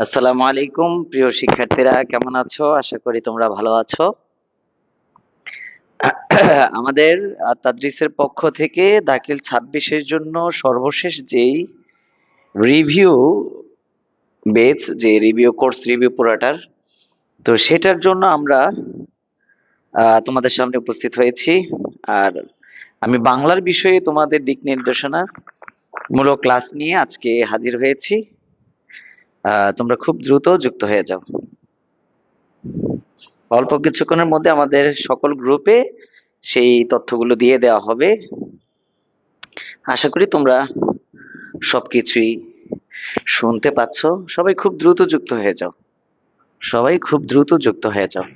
আসসালামু আলাইকুম প্রিয় শিক্ষার্থীরা, কেমন আছো? আশা করি তোমরা ভালো আছো। আমাদের তাদরিসের পক্ষ থেকে দাখিল 26-এর জন্য সর্বশেষ যেই রিভিউ বেচ, যে রিভিউ কোর্স রিভিউ পুরাটার, তো সেটার জন্য আমরা তোমাদের সামনে উপস্থিত হয়েছি। আর আমি বাংলার বিষয়ে তোমাদের দিক নির্দেশনা মূলক ক্লাস নিয়ে আজকে হাজির হয়েছি। তোমরা খুব দ্রুত যুক্ত হয়ে যাও। অল্প কিছুক্ষণের মধ্যে আমাদের সকল গ্রুপে সেই তথ্যগুলো দিয়ে দেওয়া হবে। আশা করি তোমরা সবকিছুই শুনতে পাচ্ছ। সবাই খুব দ্রুত যুক্ত হয়ে যাও। সবাই খুব দ্রুত যুক্ত হয়ে যাও।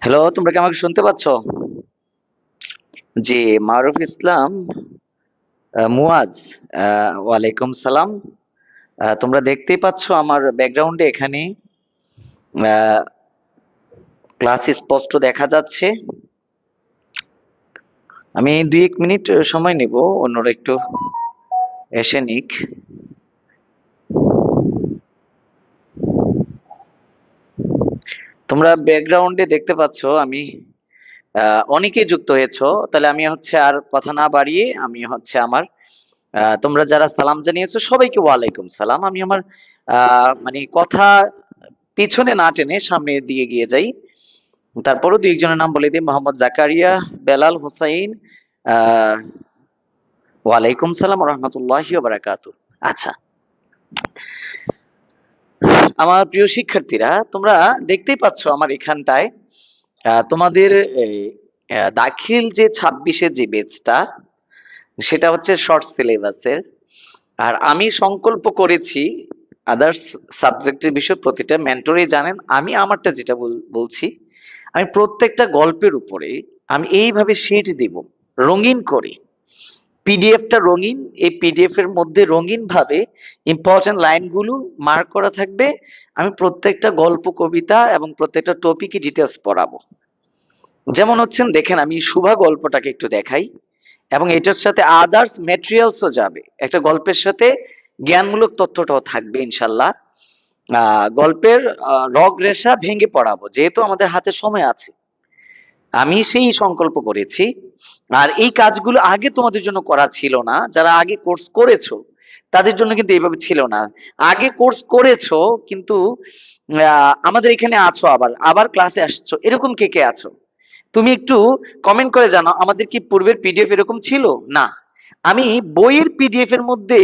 হ্যালো, তোমরা কি আমাকে শুনতে পাচ্ছ? জি, মারুফ ইসলাম মুয়াজ, ওয়ালাইকুম সালাম। তোমরা দেখতেই পাচ্ছ আমার ব্যাকগ্রাউন্ডে এখানে ক্লাস স্পষ্ট দেখা যাচ্ছে। আমি 2-1 মিনিট সময় নেব, অন্যরা একটু এসে নিক। তোমরা ব্যাকগ্রাউন্ডে দেখতে পাচ্ছ আমি অনেকেই যুক্ত হয়েছো। তাহলে আমি আর কথা না বাড়িয়ে আমি আমার তোমরা যারা সালাম জানিয়েছো সবাইকে ওয়ালাইকুম সালাম। আমি আমার মানে কথা পিছনে না টেনে সামনে দিয়ে গিয়ে যাই। তারপরও দুই একজনের নাম বলে দিই। মোহাম্মদ জাকারিয়া, বেলাল হোসাইন, আহ ওয়ালাইকুম সালাম রহমতুল্লাহি ওয়া বারাকাতুহু। আচ্ছা, আমার প্রিয় শিক্ষার্থীরা, তোমরা দেখতেই পাচ্ছ আমার এখানটায় তোমাদের দাখিল যে 26-এর যে বেচটা, সেটা হচ্ছে শর্ট সিলেবাসের। আর আমি সংকল্প করেছি আদার্স সাবজেক্টের বিষয় প্রতিটা মেন্টরই জানেন, আমি আমারটা যেটা বলছি, আমি প্রত্যেকটা গল্পের উপরে আমি এইভাবে শিট দিব রঙিন করে। পিডিএফটা রঙিন, এই পিডিএফ এর মধ্যে রঙিন ভাবে ইম্পর্টেন্ট লাইনগুলো মার্ক করা থাকবে। আমি প্রত্যেকটা গল্প, কবিতা এবং প্রত্যেকটা টপিকই ডিটেলস পড়াবো। যেমন দেখেন, আমি শুভা গল্পটাকে একটু দেখাই, এবং এটার সাথে আদার্স ম্যাটেরিয়ালসও যাবে। একটা গল্পের সাথে জ্ঞানমূলক তথ্যটাও থাকবে ইনশাল্লাহ। গল্পের রগ রেশা ভেঙে পড়াবো, যেহেতু আমাদের হাতে সময় আছে। আমি সেই সংকল্প করেছি। আর এই কাজগুলো আগে তোমাদের জন্য করা ছিল না। যারা আগে কোর্স করেছো তাদের জন্য কিন্তু এইভাবে ছিল না। আগে কোর্স করেছো কিন্তু আমাদের এখানে আছো, আবার আবার ক্লাসে আসছো, এরকম কে কে আছো? তুমি একটু কমেন্ট করে জানাও, আমাদের কি পূর্বের পিডিএফ এরকম ছিল? না, আমি বইয়ের পিডিএফ এর মধ্যে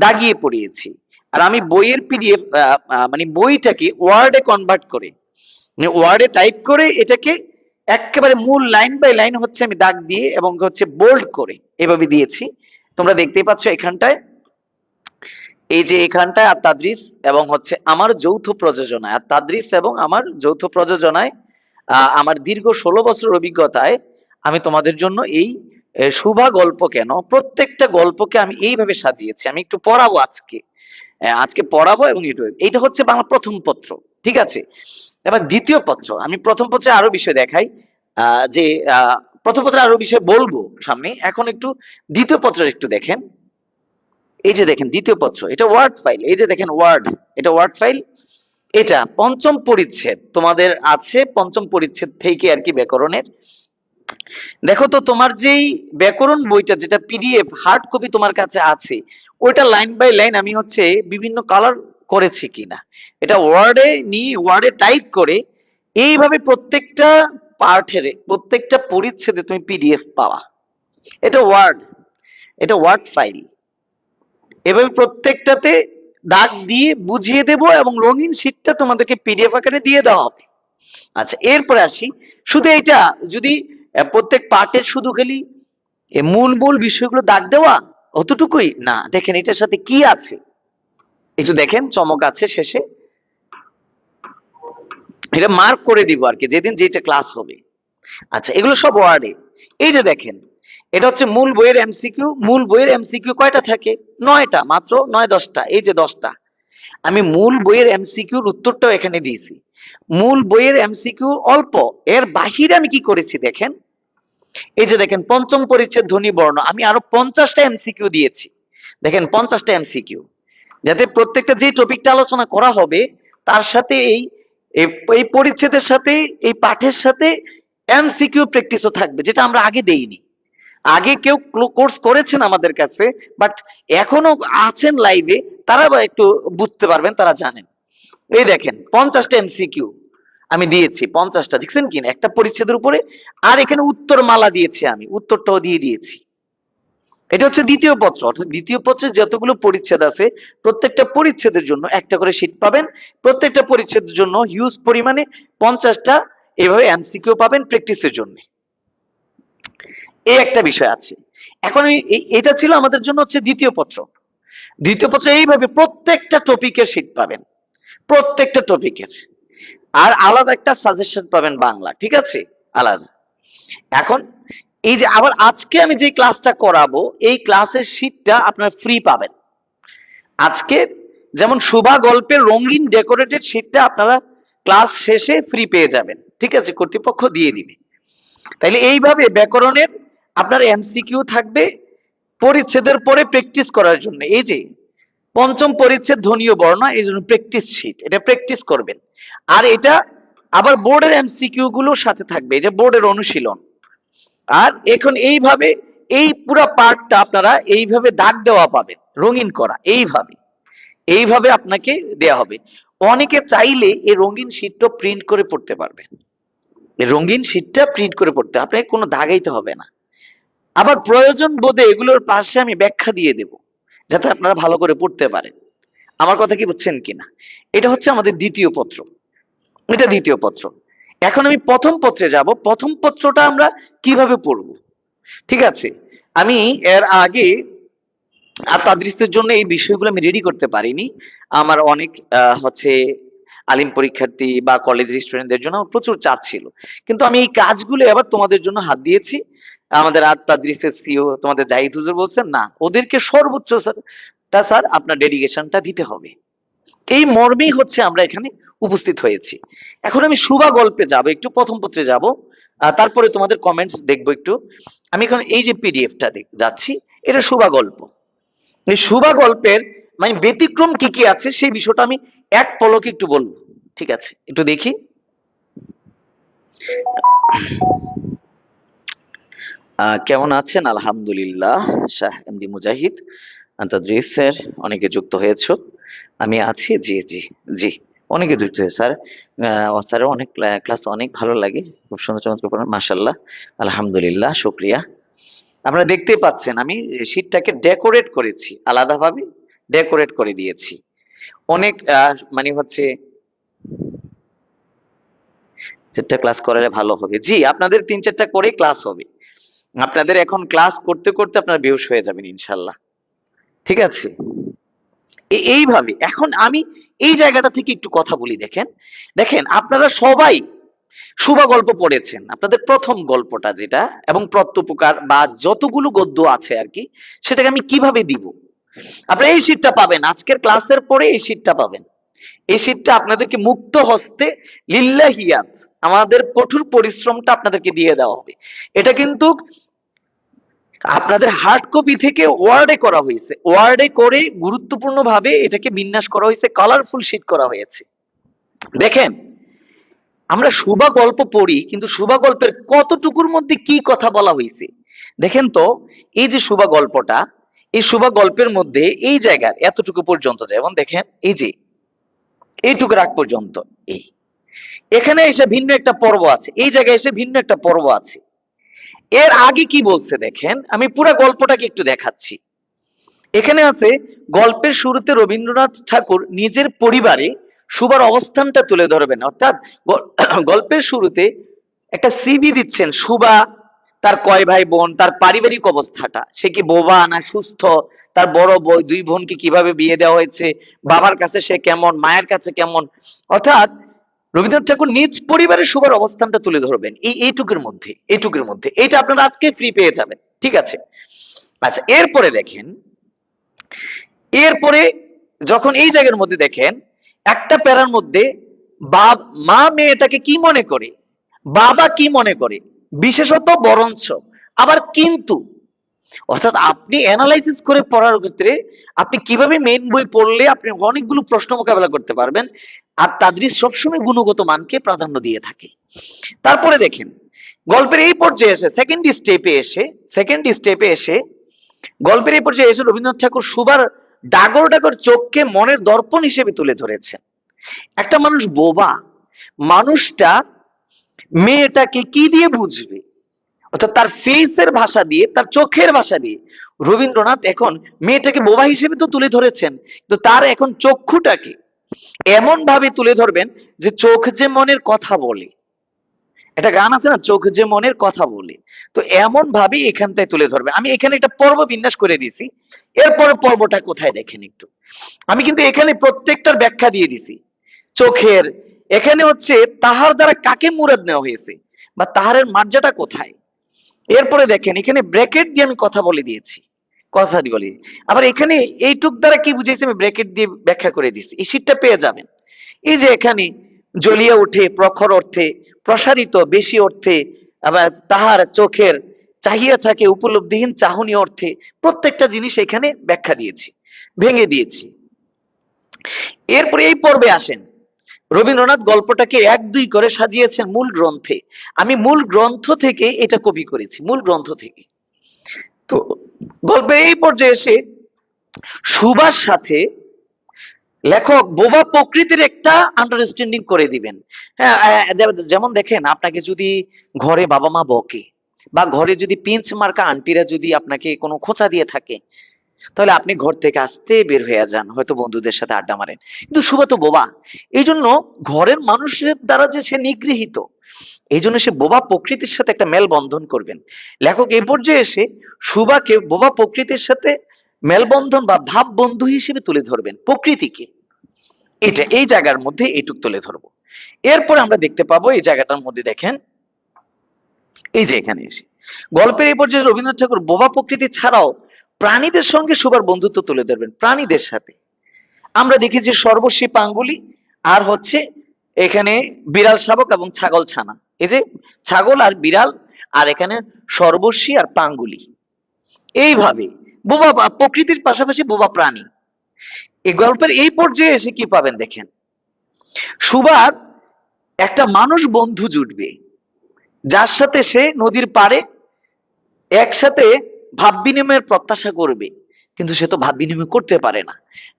দাগিয়ে পড়িয়েছি। আর আমি বইয়ের পিডিএফ মানে বইটাকে ওয়ার্ডে কনভার্ট করে, মানে ওয়ার্ডে টাইপ করে এটাকে একেবারে মূল লাইন বাই লাইন আমি দাগ দিয়ে এবং বোল্ড করে এভাবে দিয়েছি। তোমরা দেখতেই পাচ্ছ এখানটায়, এই যে এখানটায় আর তাদরিস এবং আমার যৌথ প্রযোজনায়, আর তাদরিস এবং আমার যৌথ প্রযোজনায় আমার দীর্ঘ 16 বছরের অভিজ্ঞতায় আমি তোমাদের জন্য এই শুভা গল্প কেন, প্রত্যেকটা গল্পকে আমি এইভাবে সাজিয়েছি। আমি একটু পড়াবো আজকে, আজকে পড়াবো। এবং এইটা হচ্ছে বাংলা প্রথম পত্র, ঠিক আছে? এবার দ্বিতীয় পত্র, আমি প্রথম পত্রে আরো বিষয় দেখাই, যে প্রথম পত্রে আরো বিষয় বলবো সামনে। এখন একটু দ্বিতীয় পত্রের একটু দেখেন। এই যে দেখেন দ্বিতীয় পত্র, এটা ওয়ার্ড ফাইল। এই যে দেখেন ওয়ার্ড, এটা ওয়ার্ড ফাইল। এটা পঞ্চম পরিচ্ছেদ তোমাদের আছে, পঞ্চম পরিচ্ছেদ থেকে আর কি ব্যাকরণের। দেখো তো তোমার যেই ব্যাকরণ বইটা, যেটা পিডিএফ হার্ড কপি তোমার কাছে আছে, ওইটা লাইন বাই লাইন আমি বিভিন্ন কালার করেছি কিনা, এটা ওয়ার্ডে নিয়ে ওয়ার্ডে টাইপ করে এইভাবে প্রত্যেকটা পার্টের প্রত্যেকটা পরিচ্ছেদে তুমি পিডিএফ পাওয়া। এটা ওয়ার্ড, এটা ওয়ার্ড ফাইল। এভাবে প্রত্যেকটাতে দাগ দিয়ে বুঝিয়ে দেব এবং রঙিন শীটটা তোমাদেরকে পিডিএফ আকারে দিয়ে দেওয়া হবে। আচ্ছা, এরপরে আসি। শুধু এটা যদি প্রত্যেক পার্টের শুধু খালি মূল মূল বিষয়গুলো দাগ দেওয়া অতটুকুই না, দেখেন এটার সাথে কি আছে একটু দেখেন, চমক আছে শেষে। এটা মার্ক করে দিব আর কি, যেদিন যেটা ক্লাস হবে। আচ্ছা, এগুলো সব ওয়ার্ডে। এই যে দেখেন, এটা হচ্ছে মূল বইয়ের এমসিকিউ। মূল বইয়ের এমসিকিউ কয়টা থাকে? 9টা, মাত্র 9-10টা। এই যে 10টা, আমি মূল বইয়ের এমসিকিউর উত্তরটাও এখানে দিয়েছি। মূল বইয়ের এমসিকিউ অল্প, এর বাহিরে আমি কি করেছি দেখেন। এই যে দেখেন, পঞ্চম পরিচ্ছেদ ধ্বনি বর্ণ, আমি আরো 50টা এমসিকিউ দিয়েছি। দেখেন, 50টা এমসিকিউ, যাতে প্রত্যেকটা যে টপিকটা আলোচনা করা হবে তার সাথে এই পরিচ্ছেদের সাথে, এই পাঠের সাথে এমসিকিউ প্র্যাকটিসও থাকবে, যেটা আমরা আগে দেইনি। আগে কেউ কোর্স করেছেন আমাদের কাছে, বাট এখনো আছেন লাইভে, তারা একটু বুঝতে পারবেন, তারা জানেন। এই দেখেন, 50টা এমসিকিউ আমি দিয়েছি, 50টা দেখছেন কিনা একটা পরিচ্ছেদের উপরে। আর এখানে উত্তর মালা দিয়েছি, আমি উত্তরটাও দিয়ে দিয়েছি। এটা হচ্ছে দ্বিতীয় পত্র, অর্থাৎ দ্বিতীয় পত্রে যতগুলো পরিচ্ছেদ আছে প্রত্যেকটা পরিচ্ছেদের জন্য একটা করে শীট পাবেন। প্রত্যেকটা পরিচ্ছেদের জন্য হিউজ পরিমাণে 50টা এভাবে এমসিকিউ পাবেন প্র্যাকটিসের জন্য। এই একটা বিষয় আছে। এখন এটা ছিল আমাদের জন্য হচ্ছে দ্বিতীয় পত্র। দ্বিতীয় পত্র এইভাবে প্রত্যেকটা টপিকের শীট পাবেন, প্রত্যেকটা টপিকের। আর আলাদা একটা সাজেশন পাবেন বাংলা, ঠিক আছে, আলাদা। এখন এই যে আবার আজকে আমি যে ক্লাসটা করাবো, এই ক্লাসের শীটটা আপনারা ফ্রি পাবেন আজকে। যেমন শুভা গল্পের রঙিন ডেকোরেটেড শীটটা আপনারা ক্লাস শেষে ফ্রি পেয়ে যাবেন, ঠিক আছে, কর্তৃপক্ষ দিয়ে দিবে। তাইলে এইভাবে ব্যাকরণের আপনার এমসিকিউ থাকবে পরিচ্ছেদের পরে প্র্যাকটিস করার জন্য। এই যে পঞ্চম পরিচ্ছেদ ধ্বনীয় বর্ণ, এই জন্য প্র্যাকটিস শীট, এটা প্র্যাকটিস করবেন। আর এটা আবার বোর্ডের এমসিকিউ গুলোর সাথে থাকবে, এই যে বোর্ডের অনুশীলন। আর এখন এইভাবে এই পুরো পার্টটা আপনারা এইভাবে দাগ দেওয়া পাবেন, রঙিন করা, এইভাবে এইভাবে আপনাকে দেয়া হবে। অনেকে চাইলে এই রঙিন শীটটা প্রিন্ট করে পড়তে পারবেন। এই রঙিন শীটটা প্রিন্ট করে পড়তে আপনাকে কোনো দাগাইতে হবে না। আবার প্রয়োজন বোধে এগুলোর পাশে আমি ব্যাখ্যা দিয়ে দেব, যাতে আপনারা ভালো করে পড়তে পারেন। আমার কথা কি বুঝছেন কিনা? এটা হচ্ছে আমাদের দ্বিতীয় পত্র, এটা দ্বিতীয় পত্র। এখন আমি প্রথম পত্রে যাব। প্রথম পত্রটা আমরা কিভাবে পড়ব, ঠিক আছে। আমি এর আগে আর তাদরিসের জন্য এই বিষয়গুলো আমি রেডি করতে পারিনি। আমার অনেক হচ্ছে আলিম পরীক্ষার্থী বা কলেজ স্টুডেন্টদের জন্য আমার প্রচুর চাপ ছিল, কিন্তু আমি এই কাজগুলো আবার তোমাদের জন্য হাত দিয়েছি। আমাদের আত তাদরিসের সিও তোমাদের জাহিদ হুজুর বলছেন, না, ওদেরকে সর্বোচ্চ স্যার আপনার ডেডিকেশনটা দিতে হবে। এই মর্মেই হচ্ছে আমরা এখানে উপস্থিত হয়েছি। এখন আমি শুভা গল্পে যাব, একটু প্রথম পত্রে যাব, তারপরে তোমাদের কমেন্টস দেখবো একটু। আমি এখন এই যে পিডিএফটা যাচ্ছি, এটা শুভা গল্প। এই শুভা গল্পের মানে ব্যতিক্রম কি কি আছে সেই বিষয়টা আমি এক পলকে একটু বলবো, ঠিক আছে, একটু দেখি। কেমন আছেন? আলহামদুলিল্লাহ। শাহ এমডি মুজাহিদ তাদরিসের অনেকে যুক্ত হয়েছো। আমি আছি, জি জি জি, অনেকে যুক্ত হয়েছে স্যার। স্যারের অনেক ক্লাস অনেক ভালো লাগে, খুব সুন্দর চমৎকার পড়ান, মাশাআল্লাহ, আলহামদুলিল্লাহ, শুকরিয়া। আপনারা দেখতেই পাচ্ছেন আমি শীটটাকে ডেকোরেট করেছি, আলাদাভাবে ডেকোরেট করে দিয়েছি। অনেক মানে হচ্ছে চারটা ক্লাস করালে ভালো হবে। জি, আপনাদের 3-4টা করে ক্লাস হবে। আপনাদের এখন ক্লাস করতে করতে আপনারা বেহুশ হয়ে যাবেন ইনশাল্লাহ, ঠিক আছে। এইভাবে এখন আমি এই জায়গাটা থেকে একটু কথা বলি। দেখেন দেখেন আপনারা সবাই শুভা গল্প পড়েছেন, আপনাদের প্রথম গল্পটা যেটা, এবং প্রত্যুপকার বা যতগুলো গদ্য আছে আর কি, সেটাকে আমি কিভাবে দিব। আপনারা এই শীটটা পাবেন আজকের ক্লাসের পরে, এই শীটটা পাবেন। এই শীটটা আপনাদেরকে মুক্ত হস্তে লিল্লাহিয়াত, আমাদের কঠোর পরিশ্রমটা আপনাদেরকে দিয়ে দেওয়া হবে। এটা কিন্তু আপনাদের হার্ড কপি থেকে ওয়ার্ডে করা হয়েছে, ওয়ার্ডে করে গুরুত্বপূর্ণ ভাবে এটাকে বিন্যাস করা হয়েছে, কালারফুল শীট করা হয়েছে। দেখেন, আমরা শুভা গল্প পড়ি, কিন্তু শুভা গল্পের কতটুকুর মধ্যে কি কথা বলা হয়েছে দেখেন তো। এই যে শুভা গল্পটা, এই শুভা গল্পের মধ্যে এই জায়গার এতটুকু পর্যন্ত যায়, এবং দেখেন এই যে এইটুকু রাগ পর্যন্ত, এই এখানে এসে ভিন্ন একটা পর্ব আছে, এই জায়গায় এসে ভিন্ন একটা পর্ব আছে। এর আগে কি বলছে দেখেন, আমি পুরো গল্পটাকে একটু দেখাচ্ছি। এখানে আছে, গল্পের শুরুতে রবীন্দ্রনাথ ঠাকুর নিজের পরিবারে সুভার অবস্থানটা তুলে ধরবেন, অর্থাৎ গল্পের শুরুতে একটা সিবি দিচ্ছেন সুভা, তার কয় ভাই বোন, তার পারিবারিক অবস্থাটা, সে কি বোবা না সুস্থ, তার বড় দুই বোনকে কিভাবে বিয়ে দেওয়া হয়েছে, বাবার কাছে সে কেমন, মায়ের কাছে কেমন, অর্থাৎ রবীন্দ্রনাথ ঠাকুর নিজ পরিবারের সবার অবস্থানটা তুলে ধরবেন এইটুকুর মধ্যে এটা আপনারা আজকে ফ্রি পেয়ে যাবেন, ঠিক আছে। আচ্ছা, এরপরে দেখেন, এরপরে যখন এই জায়গার মধ্যে দেখেন একটা প্যারার মধ্যে মা মেয়েটাকে কি মনে করে, বাবা কি মনে করে, বিশেষত বরঞ্চ, আবার কিন্তু, অর্থাৎ আপনি অ্যানালাইসিস করে পড়ার ক্ষেত্রে আপনি কিভাবে মেইন বই পড়লে আপনি অনেকগুলো প্রশ্ন মোকাবেলা করতে পারবেন। আর তাদরিস সবসময় গুণগত মানকে প্রাধান্য দিয়ে থাকে। তারপরে দেখেন গল্পের এই পর্যায়ে এসে সেকেন্ড স্টেপে এসে গল্পের এই পর্যায়ে এসে রবীন্দ্রনাথ ঠাকুর সুবার ডাগর ডাগর চোখকে মনের দর্পণ হিসেবে তুলে ধরেছেন। একটা মানুষ বোবা, মানুষটা মেয়েটাকে কি দিয়ে বুঝবে, অর্থাৎ তার ফেসের ভাষা দিয়ে, তার চোখের ভাষা দিয়ে রবীন্দ্রনাথ এখন মেয়েটাকে বোবা হিসেবে তো তুলে ধরেছেন, তো তার এখন চক্ষুটাকে এমন ভাবে তুলে ধরবেন যে চোখ যে মনের কথা বলে, একটা গান আছে না, চোখ যে মনের কথা বলে, তো এমন ভাবে এখানটায় তুলে ধরবে। আমি এখানে একটা পর্ব বিন্যাস করে দিছি, এরপরে পর্বটা কোথায় দেখেন একটু, আমি কিন্তু এখানে প্রত্যেকটার ব্যাখ্যা দিয়ে দিছি। চোখের এখানে হচ্ছে তাহার দ্বারা কাকে মুরাদ নেওয়া হয়েছে বা তাহারের মার্জাটা কোথায়, এরপরে দেখেন এখানে ব্র্যাকেট দিয়ে আমি কথা বলে দিয়েছি, কথা বলি। আবার এখানে এইটুক দ্বারা কি বুঝাইছে আমি ব্র্যাকেট দিয়ে ব্যাখ্যা করে দিয়েছি, এই শীটটা পেয়ে যাবেন। এই যে এখানে জ্বলিয়া উঠে প্রখর অর্থে, প্রসারিত বেশি অর্থে, আবার তাহার চোখের চাহিয়া থাকে উপলব্ধিহীন চাহনি অর্থে, প্রত্যেকটা জিনিস এখানে ব্যাখ্যা দিয়েছি, ভেঙে দিয়েছি। এরপরে এই পর্বে আসেন, রবীন্দ্রনাথ গল্পটাকে 1-2 করে সাজিয়েছেন মূল গ্রন্থে। আমি মূল গ্রন্থ থেকে এটা কপি করেছি, মূল গ্রন্থ থেকে। তো গল্পে এই পর্যায়ে এসে সুভার সাথে লেখক বোবা প্রকৃতির একটা আন্ডারস্ট্যান্ডিং করে দিবেন। হ্যাঁ, যেমন দেখেন আপনাকে যদি ঘরে বাবা মা বকে, বা ঘরে যদি পিঞ্চ মার্কা আন্টিরা যদি আপনাকে কোনো খোঁচা দিয়ে থাকে, তাহলে আপনি ঘর থেকে আসতে বের হয়ে যান, হয়তো বন্ধুদের সাথে আড্ডা মারেন। কিন্তু সুভা তো বোবা, এই জন্য ঘরের মানুষের দ্বারা যে সে নিগৃহীত, এই জন্য সে বোবা প্রকৃতির সাথে একটা মেলবন্ধন করবেন। লেখক এই পর্যায়ে এসে সুভাকে বোবা প্রকৃতির সাথে মেলবন্ধন বা ভাব বন্ধু হিসেবে তুলে ধরবেন প্রকৃতিকে। এটা এই জায়গার মধ্যে এইটুক তুলে ধরবো। এরপর আমরা দেখতে পাবো এই জায়গাটার মধ্যে দেখেন, এই যে এখানে এসে গল্পের এই পর্যায়ে রবীন্দ্রনাথ ঠাকুর বোবা প্রকৃতি ছাড়াও প্রাণীদের সঙ্গে সুভার বন্ধুত্ব তুলে ধরবেন। প্রাণীদের সাথে আমরা দেখি যে সর্বস্বী পাঙ্গুলি, আর হচ্ছে এখানে বিড়াল শাবক এবং ছাগল ছানা, এই যে ছাগল আর বিড়াল, আর এখানে সর্বস্বী আর পাঙ্গুলি, এইভাবে বোবা প্রকৃতির পাশাপাশি বোবা প্রাণী। এই গল্পের এই পর্যায়ে এসে কি পাবেন দেখেন, সুভার একটা মানুষ বন্ধু জুটবে, যার সাথে সে নদীর পাড়ে একসাথে ভাব বিনিময়ের প্রত্যাশা করবে, কিন্তু সে তো ভাব বিনিময় করতে পারে না।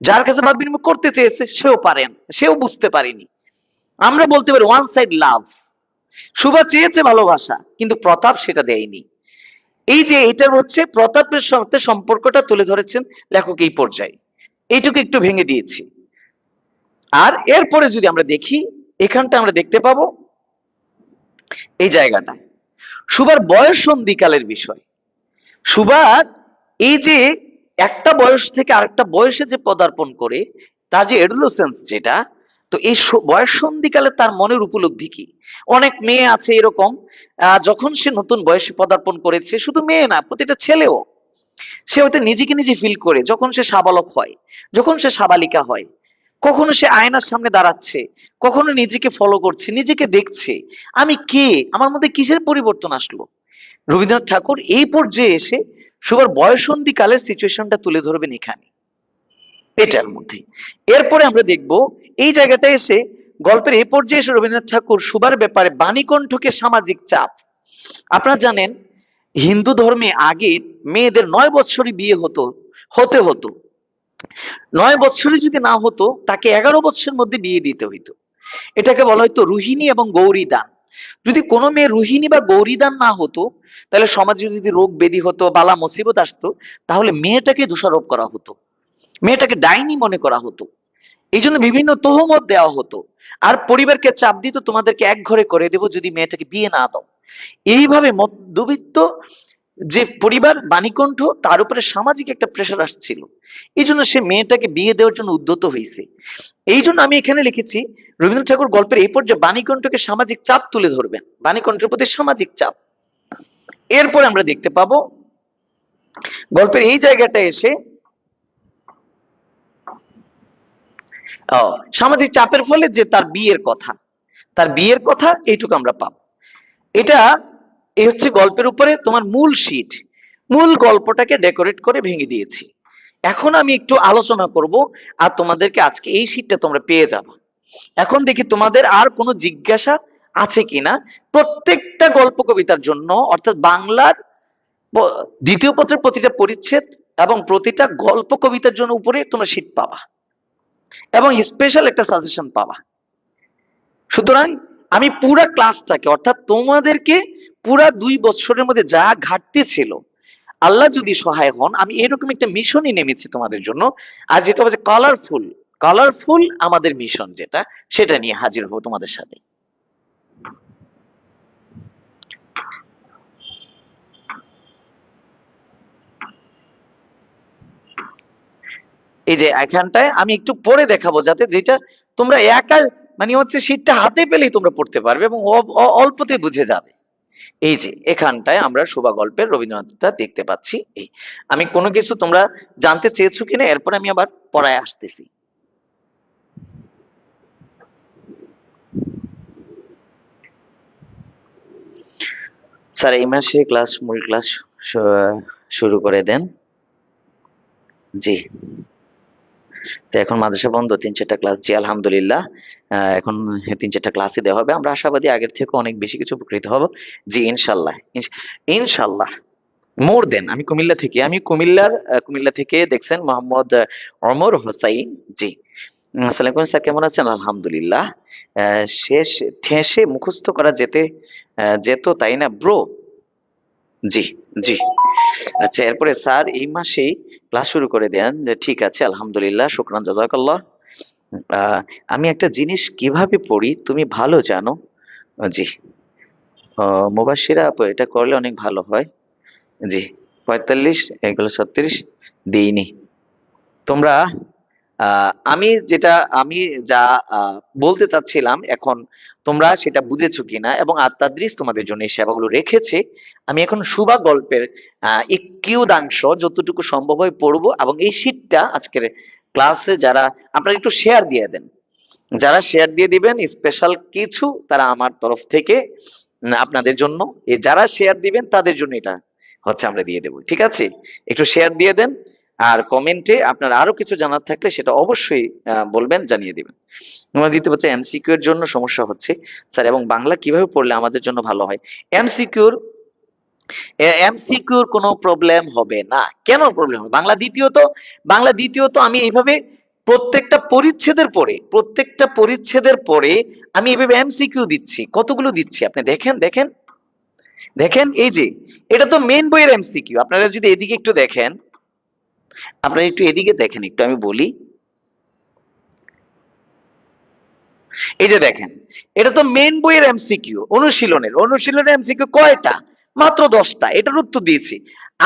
যার কাছে ভাব বিনিময় করতে চেয়েছে সেও বুঝতে পারেনি। আমরা বলতে পারি ওয়ান সাইড লাভ। সুভা চেয়েছে ভালোবাসা, কিন্তু প্রতাপ সেটা দেয়নি। এই যে এটার হচ্ছে প্রতাপের সাথে সম্পর্কটা তুলে ধরেছেন লেখক এই পর্যায়ে, এইটুকু একটু ভেঙে দিয়েছি। আর এরপরে যদি আমরা দেখি, এখানটা আমরা দেখতে পাবো এই জায়গাটা সুভার বয়স সন্ধিকালের বিষয়। সুভার এই যে একটা বয়স থেকে আরেকটা বয়সে যে পদার্পণ করে, তার যে এডোলেসেন্স যেটা, তো এই বয়স সন্ধিকালে তার মনের উপলব্ধি কি। অনেক মেয়ে আছে এরকম, যখন সে নতুন বয়সে পদার্পণ করেছে, শুধু মেয়ে না, প্রতিটা ছেলেও সে হয়তো নিজেকে নিজে ফিল করে যখন সে সাবালক হয়, যখন সে সাবালিকা হয়, কখনো সে আয়নার সামনে দাঁড়াচ্ছে, কখনো নিজেকে ফলো করছে, নিজেকে দেখছে, আমি কে, আমার মধ্যে কিসের পরিবর্তন আসলো। রবীন্দ্রনাথ ঠাকুর এই পর্যায়ে এসে সুভার বয়সন্ধি কালের সিচুয়েশনটা তুলে ধরবেন এখানে, এটার মধ্যে। এরপরে আমরা দেখব এই জায়গাটা এসে গল্পের এই পর্যায়ে এসে রবীন্দ্রনাথ ঠাকুর সুভার ব্যাপারে বাণীকণ্ঠকে সামাজিক চাপ। আপনারা জানেন হিন্দু ধর্মে আগে মেয়েদের 9 বৎসরই বিয়ে হতে হতো। 9 বৎসরে যদি না হতো তাকে 11 বৎসরের মধ্যে বিয়ে দিতে হইতো। এটাকে বলা হতো রোহিণী এবং গৌরী দান। যদি কোনো মেয়ে রোহিণী বা গৌরী দান না হতো, তাহলে সমাজে যদি রোগ ব্যাধি হতো, বালা মুসিবত আসতো, তাহলে মেয়েটাকে দোষারোপ করা হতো, মেয়েটাকে ডাইনি মনে করা হতো। এই জন্য বিভিন্ন তহমত দেওয়া হতো, আর পরিবারকে চাপ দিত তোমাদেরকে এক ঘরে করে দেব যদি মেয়েটাকে বিয়ে না দাও। এইভাবে মধ্যবিত্ত যে পরিবার বাণীকণ্ঠ, তার উপরে সামাজিক একটা প্রেশার আসছিল, এই জন্য সে মেয়েটাকে বিয়ে দেওয়ার জন্য উদ্যত হয়েছে। এই জন্য আমি এখানে লিখেছি রবীন্দ্রনাথ ঠাকুর গল্পের এই পর্যায়ে বাণীকণ্ঠকে সামাজিক চাপ তুলে ধরবেন, বাণীকণ্ঠের প্রতি সামাজিক চাপ। এরপরে আমরা দেখতে পাবো গল্পের এই জায়গাটা এসে সামাজিক চাপের ফলে যে তার বিয়ের কথা, তার বিয়ের কথা এইটুকু আমরা পাবো। এটা এই হচ্ছে গল্পের উপরে তোমার মূল শীট, মূল গল্পটাকে ডেকোরেট করে ভেঙে দিয়েছি। এখন আমি একটু আলোচনা করব, আর তোমাদেরকে আজকে এই শীটটা তোমরা পেয়ে যাবে। এখন দেখি তোমাদের আর কোনো জিজ্ঞাসা আছে কিনা। প্রত্যেকটা গল্প কবিতার জন্য অর্থাৎ বাংলার দ্বিতীয় পত্রের প্রতিটা পরিচ্ছেদ এবং প্রতিটা গল্প কবিতার জন্য উপরে তোমরা শীট পাবা এবং স্পেশাল একটা সাজেশন পাবা। সুতরাং আমি পুরা ক্লাসটাকে অর্থাৎ তোমাদেরকে পুরা 2 বছরের মধ্যে যা ঘাটতি ছিল, আল্লাহ যদি সহায় হন, আমি এরকম একটা মিশনই নেমেছি তোমাদের জন্য। আর যেটা হচ্ছে কালারফুল, কালারফুল আমাদের মিশন যেটা, সেটা নিয়ে হাজির হবো তোমাদের সাথে। এই যে এখানটায় আমি একটু পড়ে দেখাবো যাতে যেটা তোমরা একা মানে হচ্ছে শীটটা হাতে পেলেই তোমরা পড়তে পারবে এবং অল্পতে বুঝে যাবে। এই যে এখানটায় আমরা শোভা গল্পের রবীন্দ্রনাথটা দেখতে পাচ্ছি। এই আমি কোনো কিছু তোমরা জানতে চেয়েছো কিনা, এরপর আমি আবার পড়ায় আসতেছি। স্যার এই মাসে ক্লাস মূল ক্লাস শুরু করে দেন। জি, তো এখন মাদ্রাসা বন্ধ, 3-4টা ক্লাস। জি আলহামদুলিল্লাহ, এখন 3-4টা ক্লাসই দেওয়া হবে। আমরা আশাবাদী আগের থেকে অনেক বেশি কিছু উপকৃত হব। জি ইনশাল্লাহ, ইনশাল্লাহ। মোর দেন আমি কুমিল্লা থেকে, আমি কুমিল্লা থেকে দেখছেন মোহাম্মদ অমর হোসাইন। জি আসসালামু আলাইকুম স্যার, কেমন আছেন? আলহামদুলিল্লাহ। শেষ ঠেসে মুখস্থ করা যেত তাই না ব্রো? জি জি। আচ্ছা এরপরে স্যার এই মাসেই ক্লাস শুরু করে দেন। যে ঠিক আছে আলহামদুলিল্লাহ, শুকরান জাযাকাল্লাহ। আমি একটা জিনিস কিভাবে পড়ি তুমি ভালো জানো। জি মুবাশশিরা আপু, এটা করলে অনেক ভালো হয়। জি 45 এগুলো 36 দিইনি তোমরা। আমি যা বলতে চাচ্ছিলাম এখন তোমরা সেটা বুঝেছো কিনা এবং আত্মাদ্রিস তোমাদের জন্য এই সেবাগুলো রেখেছে। আমি এখন সুবা গল্পের কিয়দাংশ যতটুকু সম্ভব হয় পড়বো এবং এই শীটটা আজকের ক্লাসে যারা আপনারা একটু শেয়ার দিয়ে দেন, যারা শেয়ার দিয়ে দিবেন স্পেশাল কিছু তারা আমার তরফ থেকে আপনাদের জন্য, যারা শেয়ার দিবেন তাদের জন্য এটা হচ্ছে আমরা দিয়ে দেবো। ঠিক আছে, একটু শেয়ার দিয়ে দেন আর কমেন্টে আপনার আরো কিছু জানার থাকলে সেটা অবশ্যই বলবেন, জানিয়ে দিবেন। দ্বিতীয় হচ্ছে এমসিকিউ এর জন্য সমস্যা হচ্ছে স্যার, এবং বাংলা কিভাবে পড়লে আমাদের জন্য ভালো হয়? এমসিকিউর এমসিকিউর কোনো প্রবলেম হবে না। কেন প্রবলেম হবে? বাংলা দ্বিতীয়ত আমি এইভাবে প্রত্যেকটা পরিচ্ছেদের পরে আমি এইভাবে এমসিকিউ দিচ্ছি। কতগুলো দিচ্ছি আপনি দেখেন দেখেন দেখেন। এই যে এটা তো মেন বইয়ের এমসিকিউ। আপনারা যদি এদিকে একটু দেখেন, আপনারা একটু এদিকে দেখেন, একটু আমি বলি। এই যে দেখেন, এটা তো মেন বইয়ের এমসিকিউ, অনুশীলনের এমসিকিউ কয়টা? মাত্র 10টা। এটার উত্তর দিয়েছি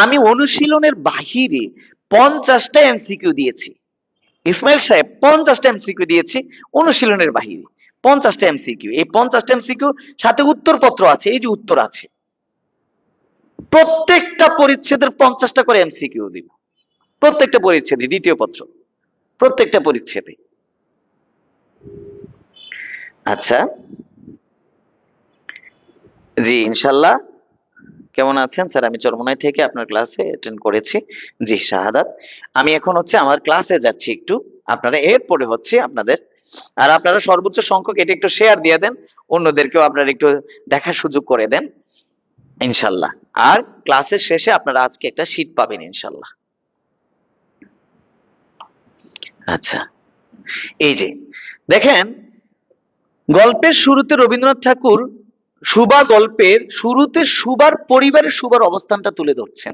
আমি। অনুশীলনের বাহিরে 50টা এমসিকিউ দিয়েছি। ইসমাইল সাহেব 50টা এমসিকিউ দিয়েছি অনুশীলনের বাহিরে। 50টা এমসিকিউ, এই 50টা এমসিকিউ সাথে উত্তরপত্র আছে। এই যে উত্তর আছে, প্রত্যেকটা পরিচ্ছেদের 50টা করে এমসিকিউ দিব। প্রত্যেকটা পরিচ্ছেদে, দ্বিতীয় পত্র প্রত্যেকটা পরিচ্ছেদে। আচ্ছা জি ইনশাল্লাহ। কেমন আছেন স্যার? আমি চরমোনাই থেকে আপনার ক্লাসে অ্যাটেন্ড করেছি। জি শাহাদাত। আমি এখন হচ্ছে আমার ক্লাসে যাচ্ছি একটু, আপনারা এরপরে হচ্ছে আপনাদের, আর আপনারা সর্বোচ্চ সংখ্যক এটা একটু শেয়ার দিয়ে দেন, অন্যদেরকেও আপনারা একটু দেখার সুযোগ করে দেন ইনশাল্লাহ। আর ক্লাসের শেষে আপনারা আজকে একটা শীট পাবেন ইনশাল্লাহ। আচ্ছা এই যে দেখেন, গল্পের শুরুতে রবীন্দ্রনাথ ঠাকুর সুবা গল্পের শুরুতে সুবার পরিবারের সুবার অবস্থানটা তুলে ধরছেন।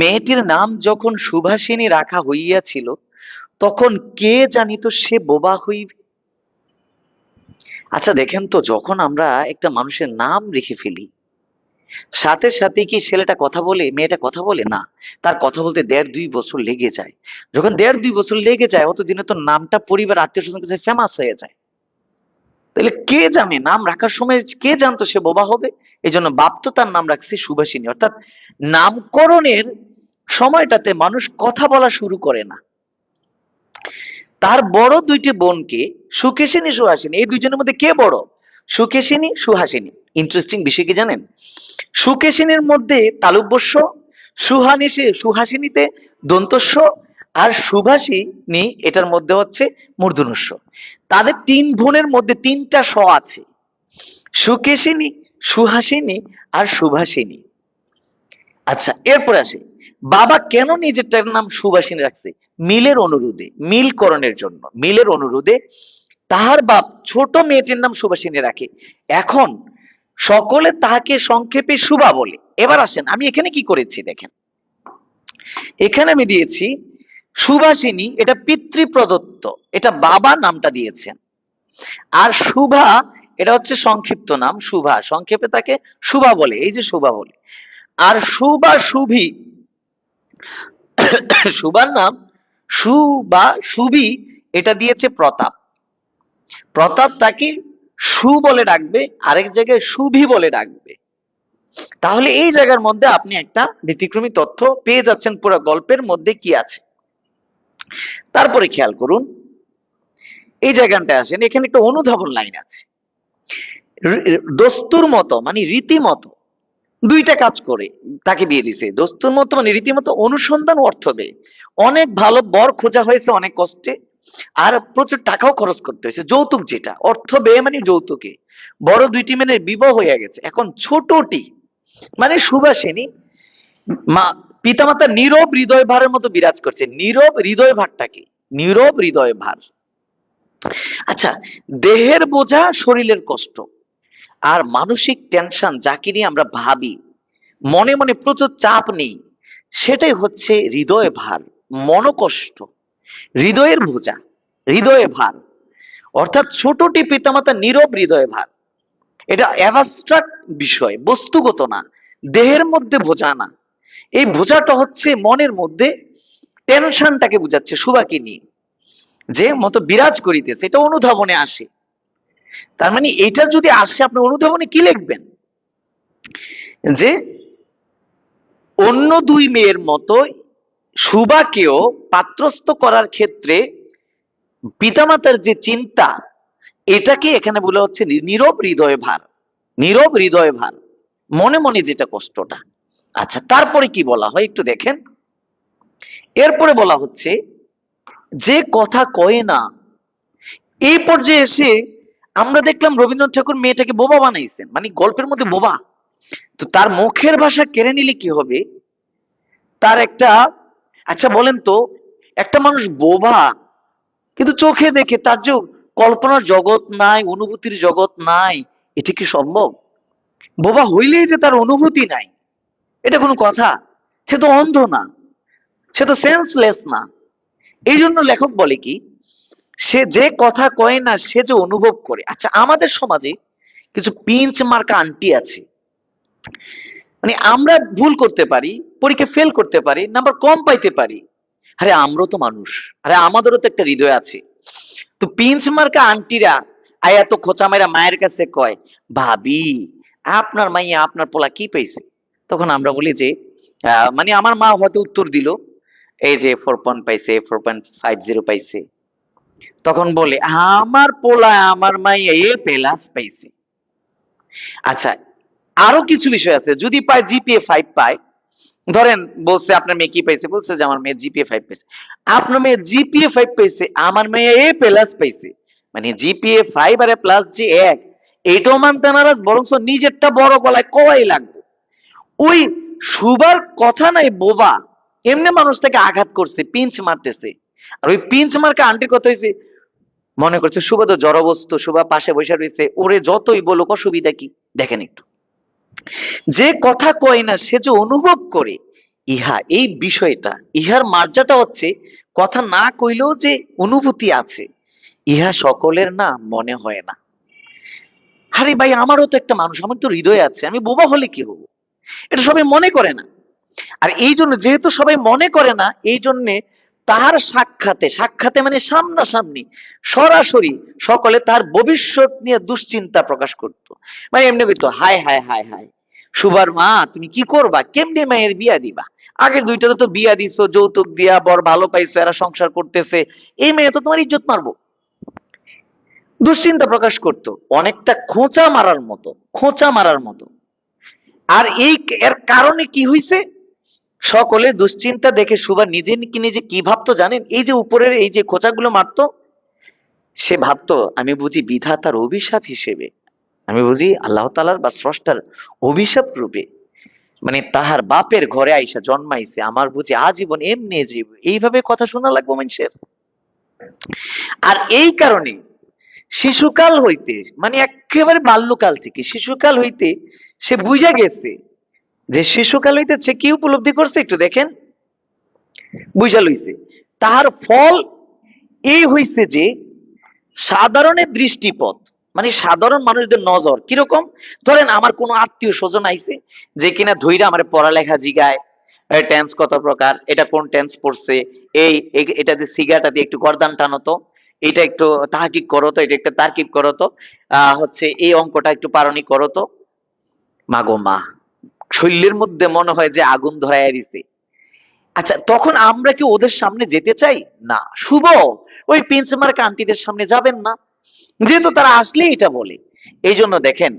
মেয়েটির নাম যখন সুভাষিনী রাখা হইয়াছিল তখন কে জানিত সে বোবা হইবে। আচ্ছা দেখেন তো, যখন আমরা একটা মানুষের নাম রেখে ফেলি, সাথে সাথে কি ছেলেটা কথা বলে, মেয়েটা কথা বলে না, তার কথা বলতে 1.5-2 বছর লেগে যায়। যখন 1.5-2 বছর লেগে যায়, অতদিনে তো নামটা পরিবার আত্মীয় স্বজনের কাছে ফেমাস হয়ে যায়। তাহলে কে জানে নাম রাখার সময় কে জানতো সে বোবা হবে? এই জন্য বাপ তো তার নাম রাখছে সুভাষিনী। অর্থাৎ নামকরণের সময়টাতে মানুষ কথা বলা শুরু করে না। তার বড় দুইটি বোনকে সুকেশিনী সুহাসিনী, এই দুইজনের মধ্যে কে বড়? সুকেশিনী সুহাসিনী। ইন্টারেস্টিং বিষয় কি জানেন? সুকেশিনীর মধ্যে তালব্যস্য, সুহাসিনীতে দন্তস্য, আর সুভাষিনী এটার মধ্যে হচ্ছে মূর্ধন্যস্য। তাদের 3 বোনের মধ্যে 3টা স আছে, সুকেশিনী, সুহাসিনী আর সুভাষিনী। আচ্ছা, এরপরে আসে বাবা কেন নিজেরটার নাম সুভাষিনী রাখছে? মিলের অনুরোধে, মিলকরণের জন্য, মিলের অনুরোধে তাহার বাপ ছোট মেয়েটির নাম সুভাষিনী রাখে। এখন সকলে তাহাকে সংক্ষেপে সুভা বলে। এবার আসেন আমি এখানে কি করেছি দেখেন, এখানে আমি দিয়েছি সুভাষিনী, এটা পিতৃ প্রদত্ত, এটা বাবা নামটা দিয়েছেন। আর শুভা এটা হচ্ছে সংক্ষিপ্ত নাম, শুভা, সংক্ষেপে তাকে শুভা বলে, এই যে শুভা বলে। আর শুভা শুভি, শুভার নাম সুবা সুবি, এটা দিয়েছে প্রতাপ। প্রতাপ তাকে সু বলে ডাকবে, আরেক জায়গায় শুভি বলে ডাকবে। তাহলে এই জায়গার মধ্যে আপনি একটা ব্যতিক্রমী তথ্য পেয়ে যাচ্ছেন পুরো গল্পের মধ্যে কি আছে। তারপরে খেয়াল করুন এই জায়গাটা আসেন, এখানে একটা অনুধাবন লাইন আছে। দস্তুর মতো মানে রীতিমতো দুইটা কাজ করে তাকে বিয়ে দিছে। দস্তুর মতো মানে রীতিমতো অনুসন্ধান অর্থ ব্যয়, অনেক ভালো বর খোঁজা হয়েছে অনেক কষ্টে, আর প্রচুর টাকাও খরচ করতে হয়েছে। যৌতুক, যেটা অর্থ ব্যয় মানে যৌতুকে। বড় দুইটি মেয়ের বিবাহ হয়ে গেছে। এখন ছোটটি মানে সুভাষিনী মা পিতামাতা নীরব হৃদয় ভারের মতো বিরাজ করছে। নীরব হৃদয় ভারটা কি? নীরব হৃদয় ভার। আচ্ছা, দেহের বোঝা শরীরের কষ্ট আর মানসিক টেনশন যাকে নিয়ে আমরা ভাবি, মনে মনে প্রচুর চাপ নেই, সেটাই হচ্ছে হৃদয় ভার, মনোকষ্ট, হৃদয়ের বোঝা, হৃদয়ে ভার। অর্থাৎ ছোটটি পিতামাতা নীরব হৃদয় ভার, এটা অ্যাবস্ট্রাক্ট বিষয়, বস্তুগত না, দেহের মধ্যে বোঝা না। এই বোঝাটা হচ্ছে মনের মধ্যে টেনশনটাকে বুঝাচ্ছে, সুবাকে নিয়ে যে মতো বিরাজ করিতেছে, এটা অনুধাবনে আসে। তার মানে এটা যদি আসে, আপনি অনুধাবনে কি লিখবেন? যে অন্য দুই মেয়ের মতো সুবাকেও পাত্রস্থ করার ক্ষেত্রে পিতামাতার যে চিন্তা, এটাকে এখানে বলা হচ্ছে নীরব হৃদয় ভার, নীরব হৃদয় ভার, মনে মনে যেটা কষ্টটা। আচ্ছা, তারপরে কি বলা হয় একটু দেখেন। এরপরে বলা হচ্ছে যে কথা কয় না। এই পর্যায়ে এসে আমরা দেখলাম রবীন্দ্রনাথ ঠাকুর মেয়েটাকে বোবা বানাইছেন, মানে গল্পের মধ্যে বোবা। তো তার মুখের ভাষা কেড়ে নিলে কি হবে? তার একটা, আচ্ছা বলেন তো, একটা মানুষ বোবা কিন্তু চোখে দেখে, তার যে কল্পনার জগৎ নাই, অনুভূতির জগৎ নাই, এটা কি সম্ভব? বোবা হইলেই যে তার অনুভূতি নাই, এটা কোনো কথা? সে তো অন্ধ না, সে তো সেন্সলেস না। এই জন্য লেখক বলে কি, সে যে কথা কয় না সে যে অনুভব করে। আচ্ছা, আমাদের সমাজে কিছু পিঞ্চ মার্কা আন্টি আছে, মানে আমরা ভুল করতে পারি, পরীক্ষা ফেল করতে পারি, নাম্বার কম পাইতে পারি। আরে আমরাও তো মানুষ, আরে আমাদেরও তো একটা হৃদয় আছে। তো পিঞ্চ মার্কা আন্টিরা আয়া তো খোঁচা মাইরা মায়ের কাছে কয়, ভাবি আপনার মাইয়া আপনার পোলা কি পাইছে? তখন আমরা বলি যে মানে আমার মা হয়তো উত্তর দিল, এই যে 4 পাইছে, 4.50 পাইছে। তখন বলে আমার পোলা আমার মাইয়া A+ পাইছে। আচ্ছা, আরো কিছু বিষয় আছে, যদি পায় জিপিএ 5 পায়, ধরেন বলছে আপনার মেয়ে কি পাইছে, বলছে যে আমার মেয়ে জিপিএ 5 পাইছে। আপনার মেয়ে জিপিএ 5 পাইছে, আমার মেয়ে A+ পাইছে, মানে জিপিএ 5 আর প্লাস যে এক, এটাও মানতে নারাজ, বরং নিজেরটা বড় গলায় কওয়াই লাগবে। ওই সুবার কথা নাই, বোবা এমনি মানুষ তাকে আঘাত করছে, পিঞ্চ মারতেছে। আর ওই পিঞ্চ মার্কা আন্টির কথা হয়েছে, মনে করছে শুভা তো জড়বস্তু, শুভা পাশে বসে রয়েছে, ওরে যতই বলুক অসুবিধা কি? দেখেন একটু, যে কথা কয় না সে যে অনুভব করে, ইহা এই বিষয়টা, ইহার মার্জাটা হচ্ছে কথা না কইলেও যে অনুভূতি আছে, ইহা সকলের না মনে হয় না। আরে ভাই, আমারও তো একটা মানুষ, আমার তো হৃদয় আছে, আমি বোবা হলে কি হবো? এটা সবাই মনে করে না। আর এই জন্য যেহেতু সবাই মনে করে না, এই জন্য তাহার সাক্ষাতে, সাক্ষাতে মানে সামনাসামনি সরাসরি সকলে তার ভবিষ্যৎ নিয়ে দুশ্চিন্তা প্রকাশ করত। মানে এমনি কইতো, হায় হায় হায় হায় সুবার মা, তুমি কি করবা, কেমনে মায়ের বিয়া দিবা, আগের দুইটারও তো বিয়া দিছো যৌতুক দিয়া, বর ভালো পাইছো, এরা সংসার করতেছে, এই মেয়ে তো তোমার ইজ্জত মারবো, দুশ্চিন্তা প্রকাশ করত, অনেকটা খোঁচা মারার মতো, খোঁচা মারার মতো। আর এর কারণে কি হইছে, সকলের দুশ্চিন্তা দেখে সুবা নিজে কি নিজে কি ভাবতো জানেন, এই যে উপরের এই যে খোঁচাগুলো মারতো, সে ভাবতো আমি বুঝি বিধাতার অভিশাপ হিসেবে, আমি বুঝি আল্লাহ তাআলার বা স্রষ্টার অভিশাপ রূপে, মানে তাহার বাপের ঘরে আইসা জন্মাইছে, আমার বুঝি আজীবন এমনি জীব, এইভাবে কথা শোনা লাগবো মানুষের। আর এই কারণে শিশুকাল হইতে, মানে একেবারে বাল্যকাল থেকে শিশুকাল হইতে সে বুঝা গেছে, যে শিশুকাল হইতে সে কি উপলব্ধি করছে একটু দেখেন, বুঝা লইছে। তাহার ফল এই হইছে যে সাধারণের দৃষ্টিপথ, মানে সাধারণ মানুষদের নজর কিরকম, ধরেন আমার কোনো আত্মীয় স্বজন আইছে, যে কিনা ধইরা আমার পড়ালেখা জিগায়, টেন্স কত প্রকার, এটা কোন টেন্স পড়ছে, এটা দিয়ে সিগাটা দিয়ে একটু গর্দান টানো তো, এটা একটু তাহকিক করো তো, এটা একটু তার্কিক করো তো, হচ্ছে এই অঙ্কটা একটু পারণি করো তো। মাগো মা, শরীরের মধ্যে মনে হয় যে আগুন ধরাইয়া দিছে। আচ্ছা, তখন আমরা কি ওদের সামনে যেতে চাই? না। শুভ ওই পিঞ্চ মার্কা আন্টিদের সামনে যাবেন না, যেহেতু তারা আসলে এটা বলে। এই জন্য দেখেন,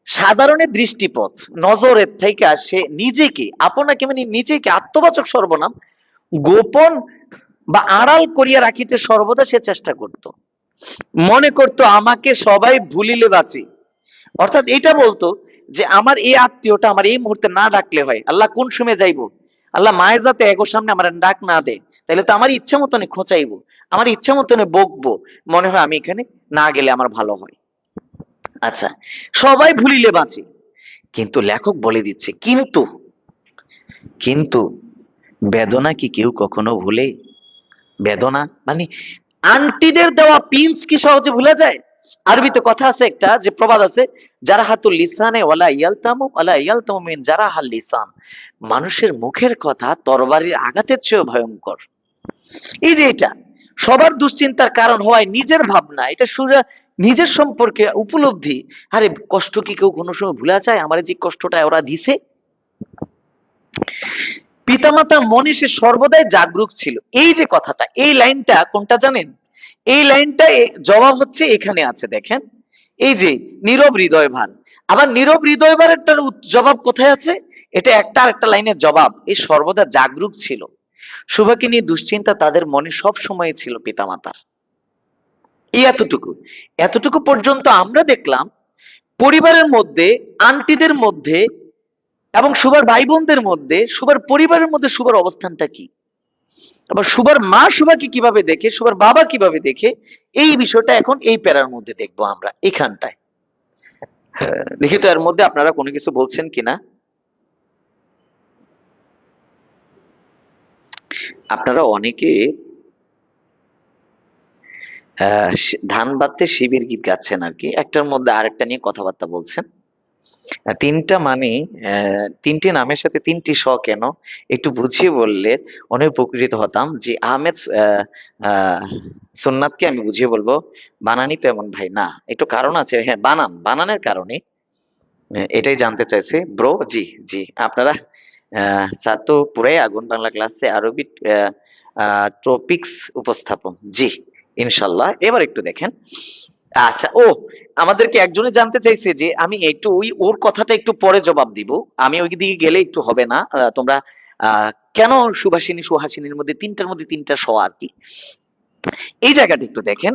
সাধারণের দৃষ্টিপথ নজরের থেকে সে নিজেকে, আপনাকে মানে নিজেকে আত্মবাচক সর্বনাম গোপন বা আড়াল করিয়া রাখিতে সর্বদা সে চেষ্টা করত, মনে করত আমাকে সবাই ভুলিলে বাঁচি। অর্থাৎ এটা বলতো যে আমার এই আত্মীয়টা আমার এই মুহূর্তে না ডাকলে হয়, আল্লাহ কোন সময় যাইবো, আল্লাহ মায়ের যাতে এগোর সামনে আমার ডাক না দেয়, তাহলে তো আমার ইচ্ছা মতনে খোঁচাইবো, আমার ইচ্ছা মতনে বকবো, মনে হয় আমি এখানে না গেলে আমার ভালো হয়। আচ্ছা, সবাই ভুলিলে বাঁচি, কিন্তু লেখক বলে দিচ্ছে কিন্তু, কিন্তু বেদনা কি কেউ কখনো ভুলে? বেদনা মানে আন্টিদের দেওয়া পিঞ্চ কি সহজে ভুলা যায়? আরবিতে কথা আছে একটা, যে প্রবাদ আছে, যারা হাতুল লিসানে ওয়ালা ইয়ালতামু মিন যারা হাল লিসান, মানুষের মুখের কথা তরবারির আঘাতের চেয়েও ভয়ঙ্কর। এই যে এটা সবার দুশ্চিন্তার কারণ হওয়ায় নিজের ভাবনা, এটা সুরা নিজের সম্পর্কে উপলব্ধি, আরে কষ্ট কি কেউ কোনো সময় ভুলা যায়, আমার যে কষ্টটা ওরা দিছে। পিতামাতার মনে সে সর্বদাই জাগরুক ছিল। এই যে কথাটা, এই লাইনটা কোনটা জানেন, এই লাইনটা জবাব হচ্ছে এখানে আছে, দেখেন এই যে নীরব হৃদয় ভার, আবার নীরব হৃদয় ভারেরটার জবাব কোথায় আছে, এটা একটা আরেকটা লাইনের জবাব, এই সর্বদা জাগরুক ছিল। শুভাকে নিয়ে দুশ্চিন্তা তাদের মনে সব সময় ছিল পিতামাতার। এই এতটুকু, এতটুকু পর্যন্ত আমরা দেখলাম পরিবারের মধ্যে, আন্টিদের মধ্যে এবং সুভার ভাই বোনদের মধ্যে, সুভার পরিবারের মধ্যে সুভার অবস্থানটা কি, আবার সুভার মা সুভাকে কিভাবে দেখে, সুভার বাবা কিভাবে দেখে, এই বিষয়টা এখন এই প্যারার মধ্যে দেখবো আমরা এখানটায়। দেখি তো এর মধ্যে আপনারা কোনো কিছু বলছেন কিনা। আপনারা অনেকে ধান বাদতে শিবের গীত গাচ্ছেন আর কি, একটার মধ্যে আরেকটা নিয়ে কথাবার্তা বলছেন। তিনটা মানে তিনটি নামের সাথে তিনটি স কেন, একটু বুঝিয়ে বললে অনেক উপকৃত হতাম। যে আহমেদ সুন্নাতকে আমি বুঝিয়ে বলবো, বানানি তো এমন ভাই না, একটু কারণ আছে, হ্যাঁ বানানের কারণে এটাই জানতে চাইছে ব্রো। জি জি, আপনারা স্যার তো পুরাই আগুন বাংলা ক্লাসে আরবি টপিকস উপস্থাপন, জি ইনশাল্লাহ। এবার একটু দেখেন, আচ্ছা ও আমাদেরকে একজনে জানতে চাইছে যে আমি একটু ওর কথাটা একটু পরে জবাব দিব, আমি ওই দিকে গেলে একটু হবে না, তোমরা কেন সুভাষিনী সুহাসিনীর মধ্যে তিনটার মধ্যে তিনটা স আর কি, এই জায়গাটা একটু দেখেন।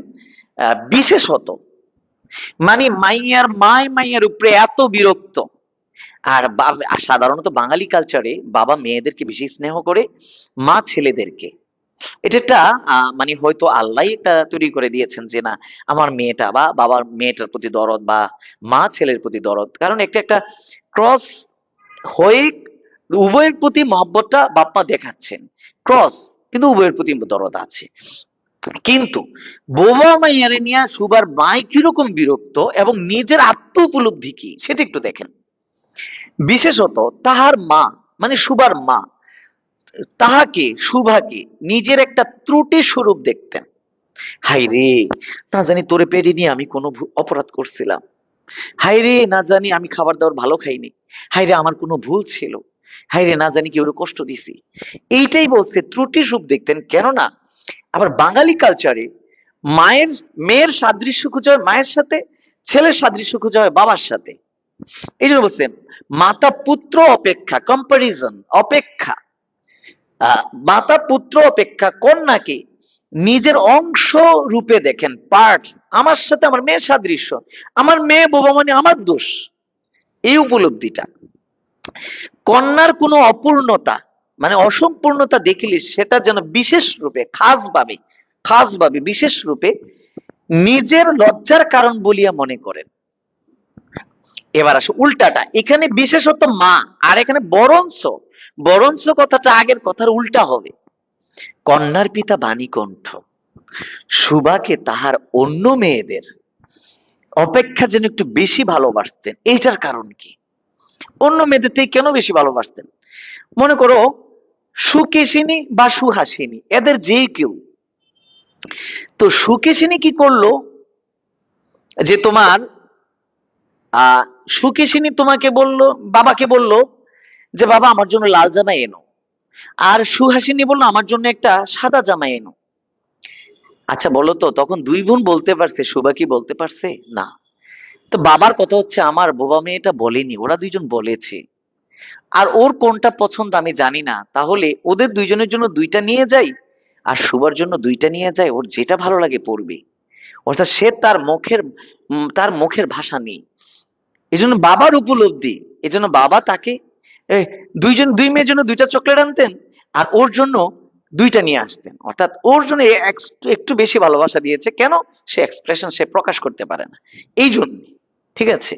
বিশেষত মানে মাইয়ার উপরে এত বিরক্ত, আর সাধারণত বাঙালি কালচারে বাবা মেয়েদেরকে বেশি স্নেহ করে, মা ছেলেদেরকে। এটা একটা মানে হয়তো আল্লাহ একটা তৈরি করে দিয়েছেন যে না, আমার মেয়েটা বা বাবার মেয়েটার প্রতি দরদ, বা মা ছেলের প্রতি দরদ, কারণ একটা একটা ক্রস হয়ে উভয়ের প্রতি মহব্বতটা বাপ্পা দেখাচ্ছেন, ক্রস কিন্তু উভয়ের প্রতি দরদ আছে। কিন্তু বোবা মাইয়ারে নিয়ে সুবার মাই কিরকম বিরক্ত এবং নিজের আত্ম উপলব্ধি কি সেটা একটু দেখেন। বিশেষত তাহার মা, মানে সুভার মা, তাহাকে, শুভাকে নিজের একটা ত্রুটি স্বরূপ দেখতেন। হাই রে, না জানি তোরে পেটে নিয়ে আমি কোনো অপরাধ করছিলাম। হাই রে, না জানি আমি খাবার দাবার ভালো খাইনি। হাই রে, আমার কোনো ভুল ছিল। হাই রে, না জানি কেউ কষ্ট দিছি। এইটাই বলছে, ত্রুটি স্বরূপ দেখতেন। কেননা আবার বাঙালি কালচারে মায়ের, মেয়ের সাদৃশ্য খোঁজা হয় মায়ের সাথে, ছেলের সাদৃশ্য খোঁজা হয় বাবার সাথে। এই জন্য বলছে মাতা পুত্র অপেক্ষা, কম্পারিজন, অপেক্ষা, মাতা পুত্র অপেক্ষা কন্যাকে নিজের অংশ রূপে দেখেন, পার্ট। আমার সাথে আমার মেয়ের সাদৃশ্য, আমার মেয়ে বোবা মানে আমার দোষ, এই উপলব্ধিটা। কন্যার কোনো অপূর্ণতা মানে অসম্পূর্ণতা দেখিলে সেটা যেন বিশেষ রূপে, খাসভাবে বিশেষ রূপে নিজের লজ্জার কারণ বলিয়া মনে করেন। এবার আসো উল্টাটা, এখানে বিশেষত মা, আর এখানে বরঞ্চ, বরঞ্চ কথাটা আগের কথার উল্টা হবে। কন্যার পিতা বাণীকণ্ঠ সুভাকে তাহার অন্য মেয়েদের অপেক্ষা যেন একটু বেশি ভালোবাসতেন। এইটার কারণ কি? অন্য মেয়েদের থেকে কেন বেশি ভালোবাসতেন? মনে করো সুকেশিনী বা সুহাসিনী, এদের যেই কেউ। তো সুকেশিনী কি করলো, যে তোমার সুকেশিনী তোমাকে বললো, বাবাকে বললো যে বাবা আমার জন্য লাল জামা এনো, আর সুহাসিনী বললো আমার জন্য একটা সাদা জামা এনো। আচ্ছা বলো তো, তখন দুই বোন বলতে পারছে, সুভা কি বলতে পারছে? না। তো বাবার কথা হচ্ছে আমার বোবা মেয়েটা বলেনি, ওরা দুইজন বলেছে, আর ওর কোনটা পছন্দ আমি জানি না, তাহলে ওদের দুইজনের জন্য দুইটা নিয়ে যাই, আর সুভার জন্য দুইটা নিয়ে যাই, ওর যেটা ভালো লাগে পড়বে। অর্থাৎ সে তার মুখের ভাষা নেই। এই জন্য বাবার উপলব্ধি, এই জন্য বাবা তাকে দুই মেয়ের জন্য দুইটা চকলেট আনতেন, আর ওর জন্য দুইটা নিয়ে আসতেন। অর্থাৎ ওর জন্য একটু বেশি ভালোবাসা দিয়েছে। কেন? সে এক্সপ্রেশন সে প্রকাশ করতে পারে না, এই জন্য। ঠিক আছে।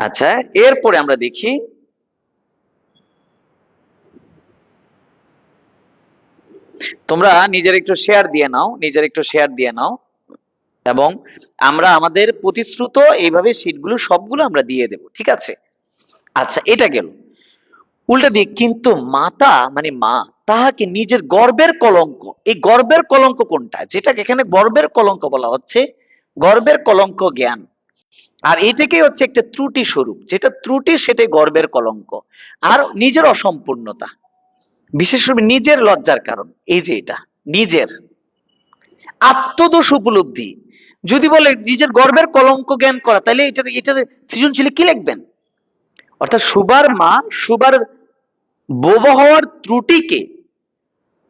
আচ্ছা, এরপরে আমরা দেখি, তোমরা নিজের একটু শেয়ার দিয়ে নাও, নিজের একটু শেয়ার দিয়ে নাও, এবং আমরা আমাদের প্রতিশ্রুত এইভাবে শীটগুলো সবগুলো আমরা দিয়ে দেব। ঠিক আছে। আচ্ছা, এটা গেল। উল্টা দিক, কিন্তু মাতা মানে মা তাহাকে নিজের গর্বের কলঙ্ক, এই গর্বের কলঙ্ক কোনটা, যেটাকে এখানে গর্বের কলঙ্ক বলা হচ্ছে, গর্বের কলঙ্ক জ্ঞান। আর এটাকেই হচ্ছে একটা ত্রুটি স্বরূপ, যেটা ত্রুটি সেটাই গর্বের কলঙ্ক। আর নিজের অসম্পূর্ণতা, বিশেষ করে নিজের লজ্জার কারণ, এই যে এটা নিজের আত্মদোষ উপলব্ধি। যদি বলে নিজের গর্বের কলঙ্ক জ্ঞান করা, তাহলে এটার সৃজনশীলে কি লিখবেন? অর্থাৎ সুবার মা সুবার বোবা হওয়ার ত্রুটিকে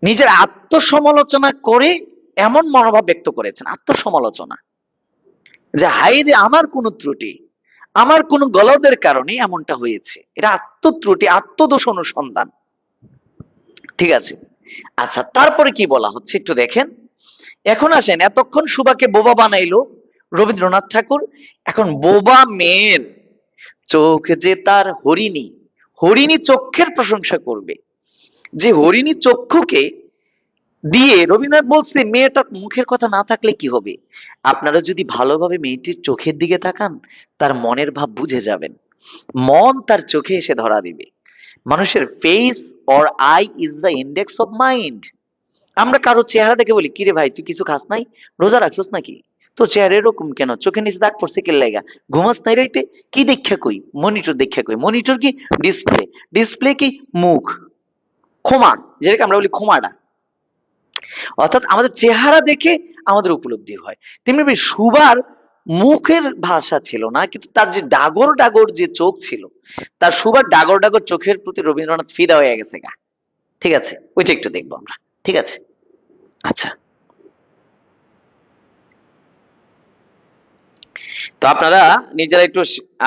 নিজের আত্মসমালোচনা করে এমন মনোভাব ব্যক্ত করেছেন, আত্মসমালোচনা, যে হাই রে, আমার কোন ত্রুটি, আমার কোন গলদের কারণে এমনটা হয়েছে। এটা আত্মত্রুটি, আত্মদোষ অনুসন্ধান। ঠিক আছে। আচ্ছা, তারপরে কি বলা হচ্ছে একটু দেখেন। এখন আসেন, এতক্ষণ সুভাকে বোবা বানাইলো রবীন্দ্রনাথ ঠাকুর, এখন বোবা মেয়ের চোখ যে তার হরিণী, হরিণী চক্ষের প্রশংসা করবে। যে হরিণী চক্ষুকে দিয়ে রবীন্দ্রনাথ বলছে মেয়েটার মুখের কথা না থাকলে কি হবে? আপনারা যদি ভালোভাবে মেয়েটির চোখের দিকে তাকান, তার মনের ভাব বুঝে যাবেন, মন তার চোখে এসে ধরা দিবে। মানুষের face or I is the index of mind. আমরা কারো চেহারা দেখে বলি, কিরে ভাই তুই কিছু খাস নাই, রোজা রাখছিস নাকি, তো চেহারা এরকম কেন, চোখের নিচে দাগ পড়ছে কে লাগা, ঘুমাস নাই রাইতে, কি দেখা কই, মনিটর দেখা কই, মনিটর কি ডিসপ্লে, ডিসপ্লে কি মুখ, ক্ষমা, যেটাকে আমরা বলি ক্ষমাটা। অর্থাৎ আমাদের চেহারা দেখে আমাদের উপলব্ধি হয়। তেমনি সুবার মুখের ভাষা ছিল না, কিন্তু তার যে ডাগর ডাগর যে চোখ ছিল, তার সুবার ডাগর ডাগর চোখের প্রতি রবীন্দ্রনাথ ফিদা হয়ে গেছে গা। ঠিক আছে, ওইটা একটু দেখবো আমরা। ঠিক আছে। আচ্ছা, তো আপনারা নিজেরা একটু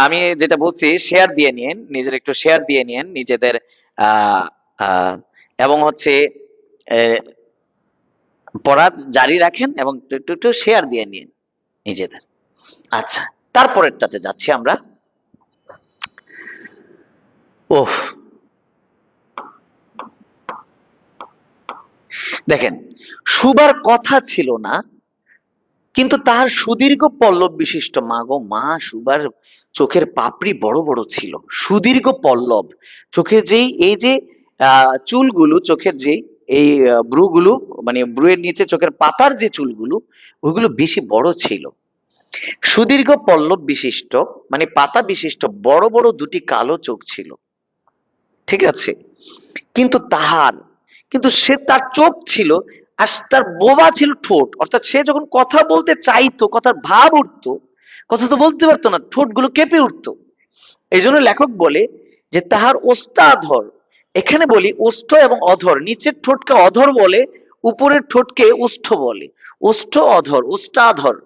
আমি যেটা বলছি শেয়ার দিয়ে নিন, নিজেরা একটু শেয়ার দিয়ে নিন নিজেদের, আহ আহ এবং হচ্ছে পড়া জারি রাখেন, এবং একটু একটু শেয়ার দিয়ে নিন নিজেদের। আচ্ছা, তারপরেরটাতে যাচ্ছি আমরা। ওহ, দেখেন, সুবার কথা ছিল না, কিন্তু তাহার সুদীর্ঘ পল্লব বিশিষ্ট, মা গো মা, সুবার চোখের পাপড়ি বড় বড় ছিল, সুদীর্ঘ পল্লব, চোখের যেই এই যে চুলগুলো, চোখের যেই এই ব্রুগুলো, মানে ব্রুয়ের নিচে চোখের পাতার যে চুলগুলো, ওইগুলো বেশি বড় ছিল। সুদীর্ঘ পল্লব বিশিষ্ট, মানে পাতা বিশিষ্ট বড় বড় দুটি কালো চোখ ছিল। ঠিক আছে? কিন্তু তাহার, কিন্তু সে, তার চোখ ছিল, আর তার বোবা ছিল ঠোঁট, অর্থাৎ সে যখন কথা বলতে চাইতো, কথার ভাব উঠতো, কথা তো বলতে পারতো না, ঠোঁটগুলো কেঁপে উঠতো। এই জন্য লেখক বলে যে তাহার ওষ্ঠাধর, এখানে বলি ওষ্ঠ এবং অধর, নিচের ঠোঁটকে অধর বলে, উপরের ঠোঁটকে ওষ্ঠ বলে। ওষ্ঠ অধর, ওষ্ঠাধর,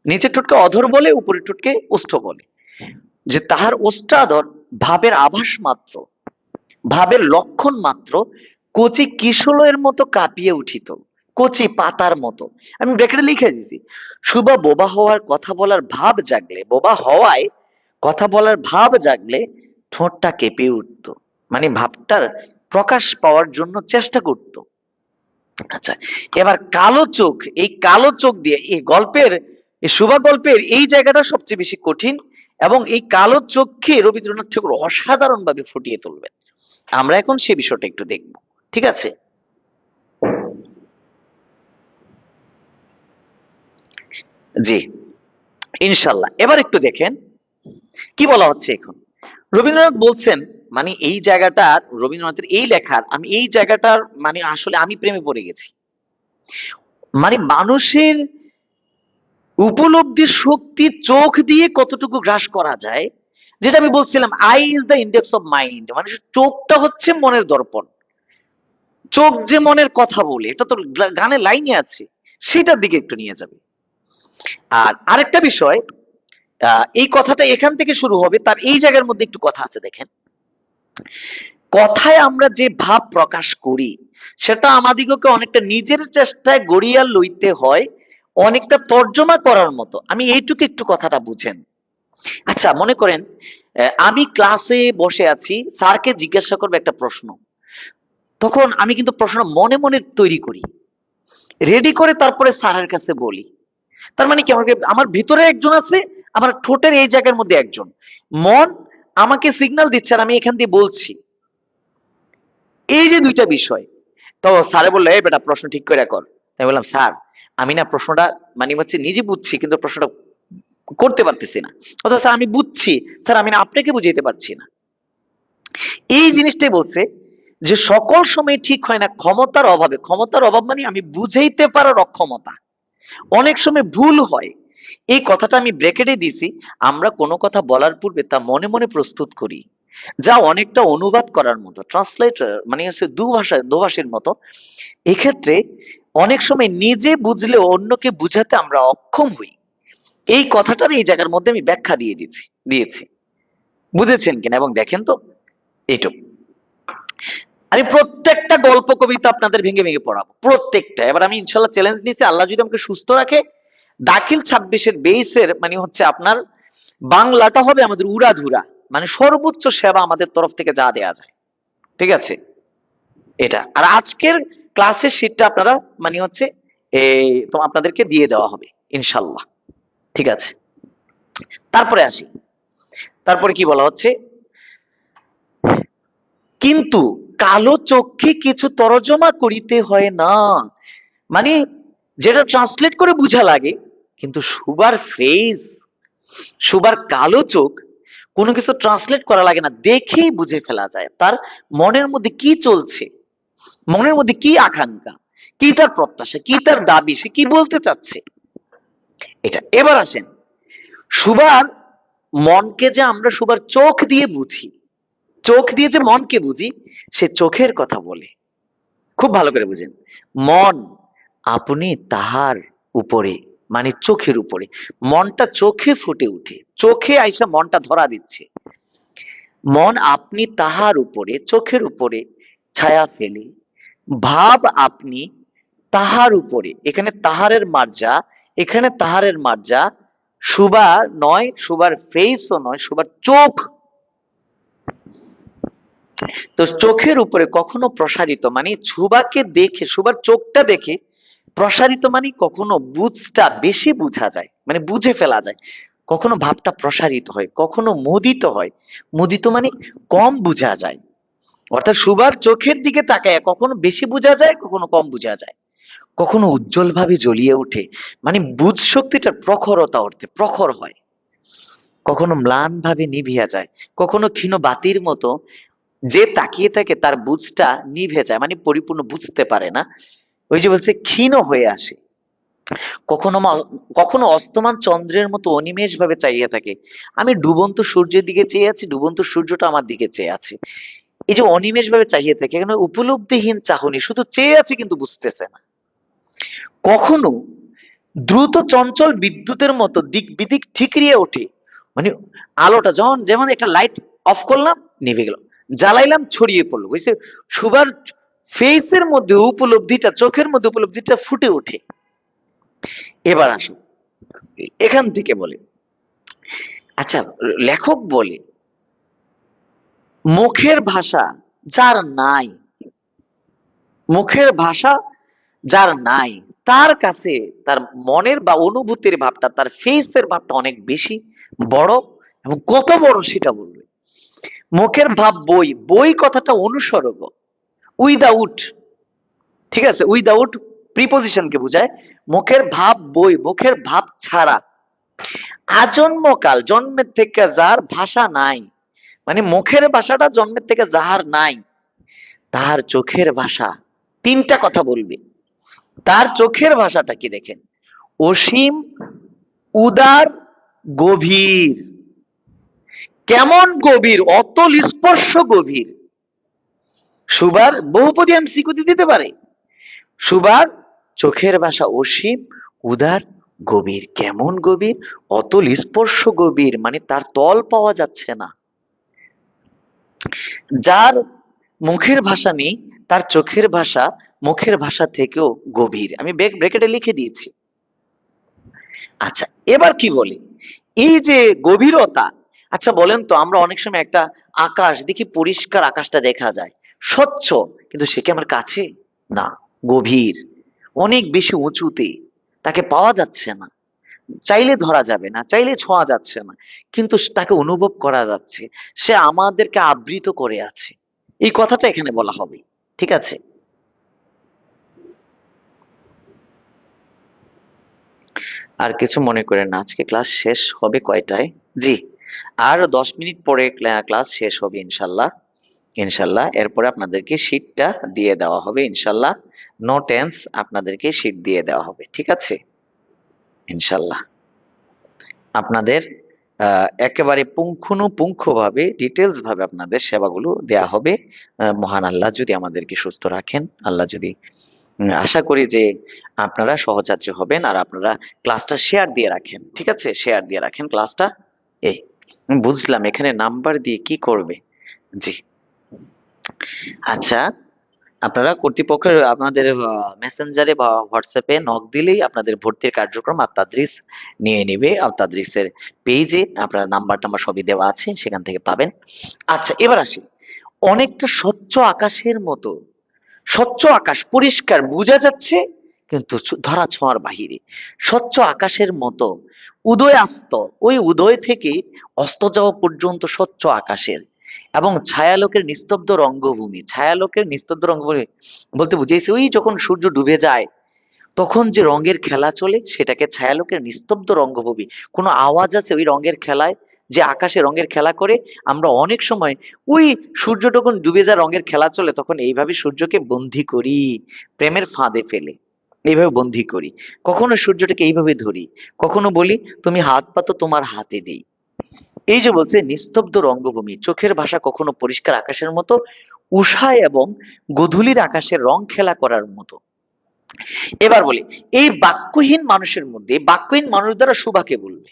নিচের ঠোঁটকে অধর বলে, উপরের ঠোঁটকে ওষ্ঠ বলে। যে তাহার ওষ্ঠাধর ভাবের আভাস মাত্র, ভাবের লক্ষণ মাত্র, কচি কিশলয়ের মতো কাঁপিয়ে উঠিত, কচি পাতার মতো। আমি ব্র্যাকেটে লিখে দিছি, সুবা বোবা হওয়ার কথা বলার ভাব জাগলে, বোবা হওয়ায় কথা বলার ভাব জাগলে ঠোঁটটা কেঁপে উঠত, মানে ভাবটার প্রকাশ পাওয়ার জন্য চেষ্টা করত। আচ্ছা, এবার কালো চোখ, এই কালো চোখ দিয়ে এই গল্পের, এই সুভা গল্পের এই জায়গাটা সবচেয়ে বেশি কঠিন, এবং এই কালো চোখকে রবীন্দ্রনাথ ঠাকুর অসাধারণ ভাবে ফুটিয়ে তুলবেন। আমরা এখন সে বিষয়টা একটু দেখব। ঠিক আছে? জি, ইনশাল্লাহ। এবার একটু দেখেন কি বলা হচ্ছে এখন। রবীন্দ্রনাথ বলছেন, মানে এই জায়গাটা, রবীন্দ্রনাথের এই লেখার আমি এই জায়গাটার মানে আসলে আমি প্রেমে পড়ে গেছি। মানে মানুষের উপলব্ধির শক্তি চোখ দিয়ে কতটুকু গ্রাস করা যায়, যেটা আমি বলছিলাম, I is the index of mind, মানে চোখটা হচ্ছে মনের দর্পণ। চোখ যে মনের কথা বলে, এটা তো গানের লাইনে আছে, সেটার দিকে একটু নিয়ে যাবে। আর আরেকটা বিষয়, এই কথাটা এখান থেকে শুরু হবে, তার এই জায়গার মধ্যে একটু কথা আছে দেখেন। কথায় আমরা যে ভাব প্রকাশ করি, সেটা আমাদিগকে অনেকটা নিজের চেষ্টায় গড়িয়া লইতে হয়, অনেকটা তর্জমা করার মতো। আমি এইটুকু একটু কথাটা বুঝেন। আচ্ছা, মনে করেন আমি ক্লাসে বসে আছি, স্যারকে জিজ্ঞাসা করবে একটা প্রশ্ন, তখন আমি কিন্তু প্রশ্ন মনে মনে তৈরি করি, রেডি করে তারপরে স্যারের কাছে বলি। তার মানে কি, আমার ভিতরে একজন আছে, আমার ঠোঁটের এই জায়গার মধ্যে একজন, মন আমাকে সিগন্যাল দিচ্ছে আর আমি এখান দিয়ে বলছি। এই যে দুইটা বিষয়। তো স্যারে বললো, এই বেটা প্রশ্ন ঠিক করে কর। আমি বললাম, স্যার আমি না প্রশ্নটা মানে হচ্ছে নিজে বুঝছি, কিন্তু প্রশ্নটা করতে পারতেছি না। অথবা স্যার আমি বুঝছি, স্যার আমি না আপনাকে বুঝাইতে পারছি না। এই জিনিসটাই বলছে যে সকল সময় ঠিক হয় না ক্ষমতার অভাবে। ক্ষমতার অভাব মানে আমি বুঝাইতে পারার অক্ষমতা, অনেক সময় ভুল হয়। এই কথাটা আমি ব্রেকেটে দিছি। আমরা কোনো কথা বলার পূর্বে তা মনে মনে প্রস্তুত করি, যা অনেকটা অনুবাদ করার মতো, ট্রান্সলেটর মানে হচ্ছে দুভাষীর মতো। এক্ষেত্রে অনেক সময় নিজে বুঝলেও অন্যকে বুঝাতে আমরা অক্ষম হই। এই কথাটার এই জায়গার মধ্যে আমি ব্যাখ্যা দিয়েছি। বুঝেছেন কিনা? এবং দেখেন তো এইটুকু। আমি প্রত্যেকটা গল্প কবিতা আপনাদের ভেঙে ভেঙে পড়াবো, প্রত্যেকটা। এবার আমি ইনশাল্লাহ চ্যালেঞ্জ নিয়েছি, আল্লাহ যদি আমাকে সুস্থ রাখে, দাখিল 26-এর বেসের মানে হচ্ছে আপনার বাংলাটা হবে আমাদের উড়াধুরা, মানে সর্বোচ্চ সেবা আমাদের তরফ থেকে যা দেয়া যায়। ঠিক আছে? এটা আর আজকের ক্লাসের শীটটা আপনারা মানে হচ্ছে এই তো আপনাদেরকে দিয়ে দেওয়া হবে ইনশাল্লাহ। ঠিক আছে, তারপরে আসি। তারপরে কি বলা হচ্ছে, কিন্তু কালো চক্ষে কিছু তরজমা করিতে হয় না, মানে যেটা ট্রান্সলেট করে বুঝা লাগে, কিন্তু সুবার ফেস, সুবার কালো চোখ, কোনো কিছু ট্রান্সলেট করা লাগে না, দেখেই বুঝে ফেলা যায় তার মনের মধ্যে কি চলছে, মনের মধ্যে কি আকাঙ্ক্ষা, কি তার প্রত্যাশা, কি তার দাবি, সে কি বলতে চাচ্ছে। এটা। এবার আসেন, সুবার মনকে যে আমরা সুবার চোখ দিয়ে বুঝি, চোখ দিয়ে যে মনকে বুঝি, সে চোখের কথা বলে। খুব ভালো করে বুঝেন, মন আপনি তাহার উপরে, মানে চোখের উপরে, মনটা চোখে ফুটে উঠে, চোখে আইসা মনটা ধরা দিচ্ছে। মন আপনি তাহার উপরে, চোখের উপরে ছায়া ফেলে, ভাব আপনি তাহার উপরে, এখানে তাহারের মার্জা, এখানে তাহারের মার্জা, সুবা নয়, সুবার ফেসও নয়, সুবার চোখ। তো চোখের উপরে কখনো প্রসারিত, মানে সুবাকে দেখে, সুবার চোখটা দেখে প্রসারিত মানে কখনো বুঝটা বেশি বোঝা যায়, মানে বুঝে ফেলা যায়, কখনো ভাবটা প্রসারিত হয়, কখনো মুদিত হয়। মুদিত মানে কম বোঝা যায়। অর্থাৎ সুভার চোখের দিকে তাকায় কখনো বেশি বোঝা যায়, কখনো কম বোঝা যায়, কখনো উজ্জ্বল ভাবে জ্বলিয়ে ওঠে, মানে বুঝ শক্তিটা প্রখরতা অর্থে প্রখর হয়, কখনো ম্লান ভাবে নিভিয়া যায়, কখনো ক্ষীণ বাতির মতো যে তাকিয়ে থাকে তার বুঝটা নিভে যায়, মানে পরিপূর্ণ বুঝতে পারে না, ওই যে বলছে ক্ষীণ হয়ে আসে। কখনো কখনো অস্তমান চন্দ্রের মতো অনিমেষ ভাবে চাইয়া থাকে। আমি ডুবন্ত সূর্যের দিকে চেয়ে আছি, ডুবন্ত সূর্যটা আমার দিকে চেয়ে আছে। এই যে অনিমেষ ভাবে চাইয়ে থাকে, এখানে উপলব্ধিহীন চাহনি, শুধু চেয়ে আছে কিন্তু বুঝতেছে না। কখনো দ্রুত চঞ্চল বিদ্যুতের মতো দিক বিদিক ঠিকরিয়ে ওঠে, মানে আলোটা যখন যেমন একটা লাইট অফ করলাম নিভে গেল, জ্বালাইলাম ছড়িয়ে পড়লো, বুঝছে? সুবার ফেসের মধ্যে উপলব্ধিটা, চোখের মধ্যে উপলব্ধিটা ফুটে ওঠে। এবার আসুন এখান থেকে বলে, আচ্ছা, লেখক বলে মুখের ভাষা যার নাই, মুখের ভাষা যার নাই, তার কাছে তার মনের বা অনুভূতির ভাবটা, তার ফেসের ভাবটা অনেক বেশি বড়, এবং কত বড় সেটা বলবে। মুখের ভাব বই, বই কথাটা অনুসর্গ, উইদাউট, ঠিক আছে, উইদাউট প্রিপোজিশনকে বোঝায়। মুখের ভাব বই, মুখের ভাব ছাড়া। আজন্মকাল, জন্মের থেকে যার ভাষা নাই, মানে মুখের ভাষাটা জন্মের থেকে যাহার নাই, তার চোখের ভাষা তিনটা কথা বলবে। তার চোখের ভাষাটা কি দেখেন, অসীম, উদার, গভীর। কেমন গভীর, অতল স্পর্শ গভীর। সুবার বহুপদী এমসিকিউ দিতে পারে। সুবার চোখের ভাষা অসীম, উদার, গভীর। কেমন গভীর, অতল স্পর্শ গভীর, মানে তার তল পাওয়া যাচ্ছে না। যার মুখের ভাষা নেই, তার চোখের ভাষা মুখের ভাষা থেকেও গভীর। আমি ব্রেকেটে লিখে দিয়েছি। আচ্ছা, এবার কি বলে, এই যে গভীরতা, আচ্ছা বলেন তো, আমরা অনেক সময় একটা আকাশ দেখি, পরিষ্কার আকাশটা দেখা যায়, স্বচ্ছ, কিন্তু সে কি আমার কাছে? না, গভীর, অনেক বেশি উঁচুতে, তাকে পাওয়া যাচ্ছে না, চাইলে ধরা যাবে না, চাইলে ছোঁয়া যাচ্ছে না, কিন্তু তাকে অনুভব করা যাচ্ছে, সে আমাদেরকে আবৃত করে আছে। এই কথাটা এখানে বলা হবে, ঠিক আছে? আর কিছু মনে করেন না, আজকে ক্লাস শেষ হবে কয়টায়? জি, আর 10 মিনিট পরে ক্লাস শেষ হবে ইনশাল্লাহ। ইনশাল্লাহ এরপরে আপনাদেরকে শীটটা দিয়ে দেওয়া হবে ইনশাল্লাহ। নো টেন্স, আপনাদেরকে শীট দিয়ে দেওয়া হবে, ঠিক আছে? ইনশাল্লাহ আপনাদের একেবারে পুঙ্খানুপুঙ্খ ভাবে, ডিটেলস ভাবে আপনাদের সেবাগুলো দেয়া হবে। মহান আল্লাহ যদি আমাদেরকে সুস্থ রাখেন, আল্লাহ যদি, আশা করি যে আপনারা সহযাত্রী হবেন, আর আপনারা ক্লাসটা শেয়ার দিয়ে রাখেন, ঠিক আছে? শেয়ার দিয়ে রাখেন ক্লাসটা। এই বুঝলাম, এখানে নাম্বার দিয়ে কি করবে? জি, আচ্ছা, আপনারা কর্তৃপক্ষের আপনাদের মেসেঞ্জারে বা হোয়াটসঅ্যাপে নক দিলেই আপনাদের ভর্তির কার্যক্রম আত্মাদ্রিস নিয়ে নিবে। আত্মাদ্রিসের পেজে আপনার নাম্বার টাম্বার সবই দেওয়া আছে, সেখান থেকে পাবেন। আচ্ছা, এবার আসি, অনেকটা স্বচ্ছ আকাশের মতো, স্বচ্ছ আকাশ পরিষ্কার বোঝা যাচ্ছে, কিন্তু ধরা ছোঁয়ার বাহিরে, স্বচ্ছ আকাশের মতো উদয় অস্ত, ওই উদয় থেকে অস্ত যাওয়া পর্যন্ত স্বচ্ছ আকাশের, এবং ছায়ালোকের নিস্তব্ধ রঙ্গভূমি। ছায়ালোকের নিস্তব্ধ রঙ্গভূমি বলতে বুঝেছি, ওই যখন সূর্য ডুবে যায় তখন যে রঙের খেলা চলে, সেটাকে ছায়ালোকের নিস্তব্ধ রঙ্গভূমি। কোনো আওয়াজ আছে ওই রঙের খেলায়, যে আকাশে রঙের খেলা করে? আমরা অনেক সময় ওই সূর্য যখন ডুবে যায়, রঙের খেলা চলে, তখন এইভাবে সূর্যকে বন্দী করি, প্রেমের ফাঁদে ফেলে এইভাবে বন্দী করি। কখনো সূর্যটাকে এইভাবে ধরি, কখনো বলি তুমি হাত পাতো, তোমার হাতে দেই। এই যে বলছে নিস্তব্ধ রঙ্গভূমি, চোখের ভাষা কখনো পরিষ্কার আকাশের মতো, উষা এবং গধূলির আকাশের রং খেলা করার মতো। এবার বলি, এই বাক্যহীন মানুষের মধ্যে, বাক্যহীন মানুষ দ্বারা সুভাকে বলবে,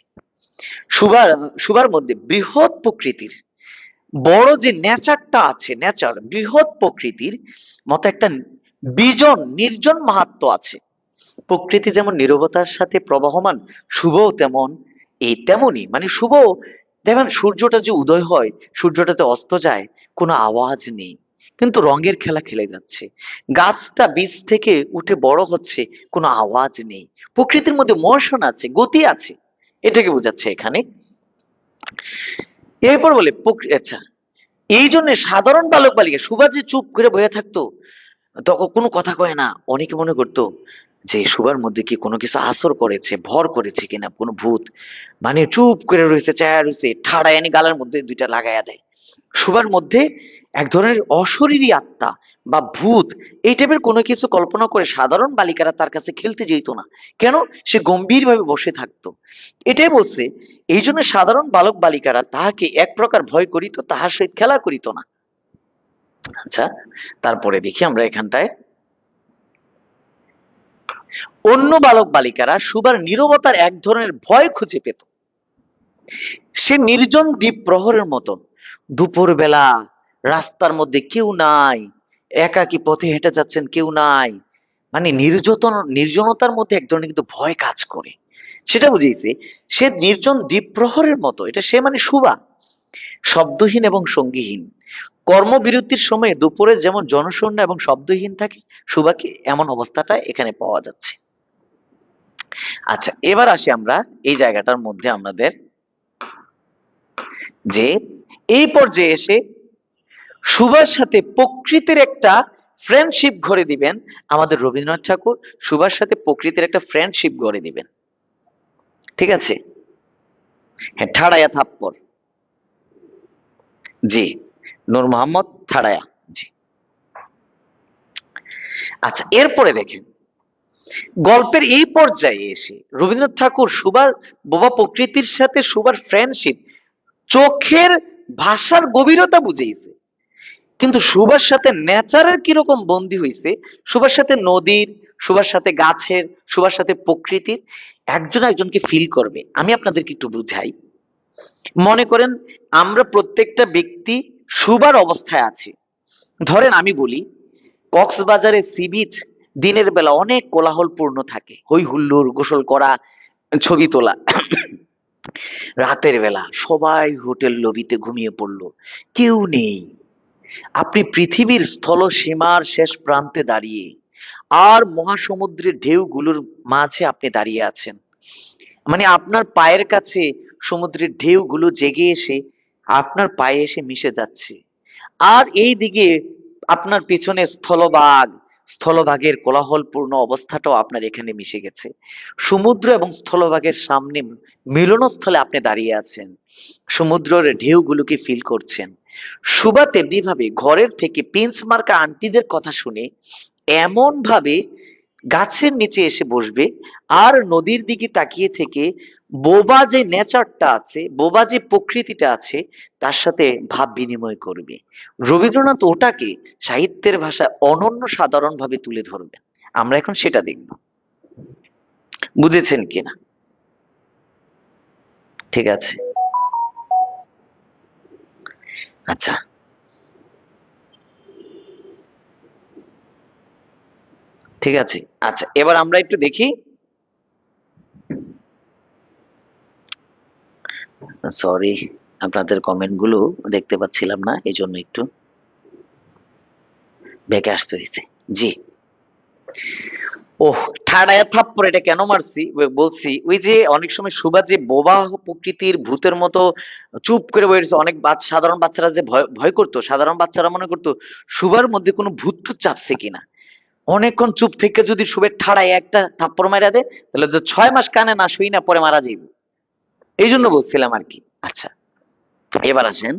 সুভার সুভার মধ্যে বৃহৎ প্রকৃতির বড় যে নেচারটা আছে, নেচার বৃহৎ প্রকৃতির মতো একটা বিজন নির্জন মাহাত্ম্য আছে। প্রকৃতি যেমন নীরবতার সাথে প্রবাহমান, শুভও তেমন, এই তেমনই, মানে শুভ। দেখেন সূর্যটা যে উদয় হয়, সূর্যটাতে অস্ত যায়, কোনো আওয়াজ নেই, কিন্তু রঙের খেলা খেলে যাচ্ছে। গাছটা বীজ থেকে উঠে বড় হচ্ছে, কোনো আওয়াজ নেই। প্রকৃতির মধ্যে মোশন আছে, গতি আছে, এটাকে বোঝাচ্ছে এখানে। এরপর বলে আচ্ছা, এই জন্য সাধারণ বালক বালিকা সুভা যে চুপ করে বসে থাকতো, তখন কোনো কথা কয় না। অনেকে মনে করতো যে সুভার মধ্যে কি কোনো কিছু আসর করেছে, ভর করেছে কিনা কোনো ভূত, মানে চুপ করে রয়েছে, চায়া রয়েছে, ঠাড়া এনে গালের মধ্যে দুইটা লাগাইয়া দেয়। সুভার মধ্যে এক ধরনের অশরীরী আত্মা বা ভূত, এই টাইপের কোনো কিছু কল্পনা করে সাধারণ বালিকারা তার কাছে খেলতে যেত না। কেন? সে গম্ভীর ভাবে বসে থাকতো। এটাই বলছে, এই জন্য সাধারণ বালক বালিকারা তাহাকে এক প্রকার ভয় করিত, তাহার সহিত খেলা করিত না। আচ্ছা, তারপরে দেখি আমরা এখানটায়, অন্য বালক বালিকারা সুভার নীরবতার এক ধরনের ভয় খুঁজে পেত। সে নির্জন দ্বীপ প্রহরের মতো, দুপুর বেলা রাস্তার মধ্যে কেউ নাই, একাকী পথে হেঁটে যাচ্ছেন, কেউ নাই, মানে নির্জনতার মধ্যে এক ধরনের কিন্তু ভয় কাজ করে, সেটা বুঝিয়েছে। সে নির্জন দ্বীপ প্রহরের মতো, এটা সে মানে সুভা, শব্দহীন এবং সঙ্গীহীন। কর্মবিরতির সময় দুপুরে যেমন জনশূন্য এবং শব্দহীন থাকে, সুভাকে এমন অবস্থাটা এখানে পাওয়া যাচ্ছে। আচ্ছা, এবার আসি আমরা এই জায়গাটার মধ্যে আমাদের, যে এই পর্যায়ে এসে সুভার সাথে প্রকৃতির একটা ফ্রেন্ডশিপ গড়ে দিবেন আমাদের রবীন্দ্রনাথ ঠাকুর। সুভার সাথে প্রকৃতির একটা ফ্রেন্ডশিপ গড়ে দিবেন, ঠিক আছে? হ্যাঁ, ঠাড়ায়া থাপ্পর, জি, নূর মোহাম্মদ ঠাড়ায়া, জি। আচ্ছা, এরপরে দেখেন গল্পের এই পর্যায়ে এসে রবীন্দ্রনাথ ঠাকুর সুভার বোবা প্রকৃতির সাথে সুভার ফ্রেন্ডশিপ, চোখের ভাষার গভীরতা বুঝেইছে। কিন্তু সুভার সাথে নেচারের কিরকম বন্দী হইছে, সুভার সাথে নদীর, সুভার সাথে গাছের, সুভার সাথে প্রকৃতির, একজন একজনকে ফিল করবে। আমি আপনাদেরকে একটু বুঝাই। মনে করেন আমরা প্রত্যেকটা ব্যক্তি সুভার অবস্থায় আছি। ধরেন আমি বলি, কক্সবাজারে সি বিচ দিনের বেলা অনেক কোলাহলপূর্ণ থাকে, হই হুল্লোড়, গোসল করা, ছবি তোলা। রাতের বেলা সবাই হোটেল লবিতে ঘুমিয়ে পড়লো, কেউ নেই। আপনি পৃথিবীর স্থল সীমার শেষ প্রান্তে দাঁড়িয়ে, আর মহাসমুদ্রের ঢেউগুলোর মাঝে আপনি দাঁড়িয়ে আছেন, মানে আপনার পায়ের কাছে সমুদ্রের ঢেউগুলো জেগে এসে আপনার পায়ে এসে মিশে যাচ্ছে। আর এই দিকে আপনার পিছনে স্থলভাগ, স্থলভাগের কোলাহলপূর্ণ অবস্থাটাও আপনার এখানে মিশে গেছে। সমুদ্র এবং স্থলভাগের সামনে মিলনস্থলে আপনি দাঁড়িয়ে আছেন, সমুদ্রের ঢেউগুলোকে ফিল করছেন। সুভা তেমনি ভাবে ঘরের থেকে পিঞ্চ মার্কা আন্টিদের কথা শুনে এমন ভাবে গাছের নিচে এসে বসবে, আর নদীর দিকে তাকিয়ে থেকে বোবা যে নেচারটা আছে, বোবা যে প্রকৃতিটা আছে, তার সাথে ভাব বিনিময় করবে। রবীন্দ্রনাথ ওটাকে সাহিত্যের ভাষায় অনন্য সাধারণ ভাবে তুলে ধরবেন। আমরা এখন সেটা দেখব, বুঝেছেন কিনা? ঠিক আছে, আচ্ছা, ঠিক আছে। আচ্ছা, এবার আমরা একটু দেখি, সরি আপনাদের কমেন্ট গুলো দেখতে পাচ্ছিলাম না, এই জন্য একটু ব্যাকে আসতে হয়েছে। জি, ওহ, ঠাড়ায় থাপ্পড় এটা কেন মারছি বলছি, ওই যে অনেক সময় সুভা যে বোবা প্রকৃতির ভূতের মতো চুপ করে বসে রয়েছে, অনেক সাধারণ বাচ্চারা যে ভয় ভয় করতো, সাধারণ বাচ্চারা মনে করতো সুভার মধ্যে কোনো ভূত টুত চাপছে কিনা। অনেকক্ষণ চুপ থেকে যদি সুভের ঠাড়ায় একটা থাপ্পড় মারা দেয়, তাহলে তো 6 মাস কানে না শুই না, পরে মারা যাইব। এই জন্য বলছিলাম আর কি। আচ্ছা, এবার আসেন,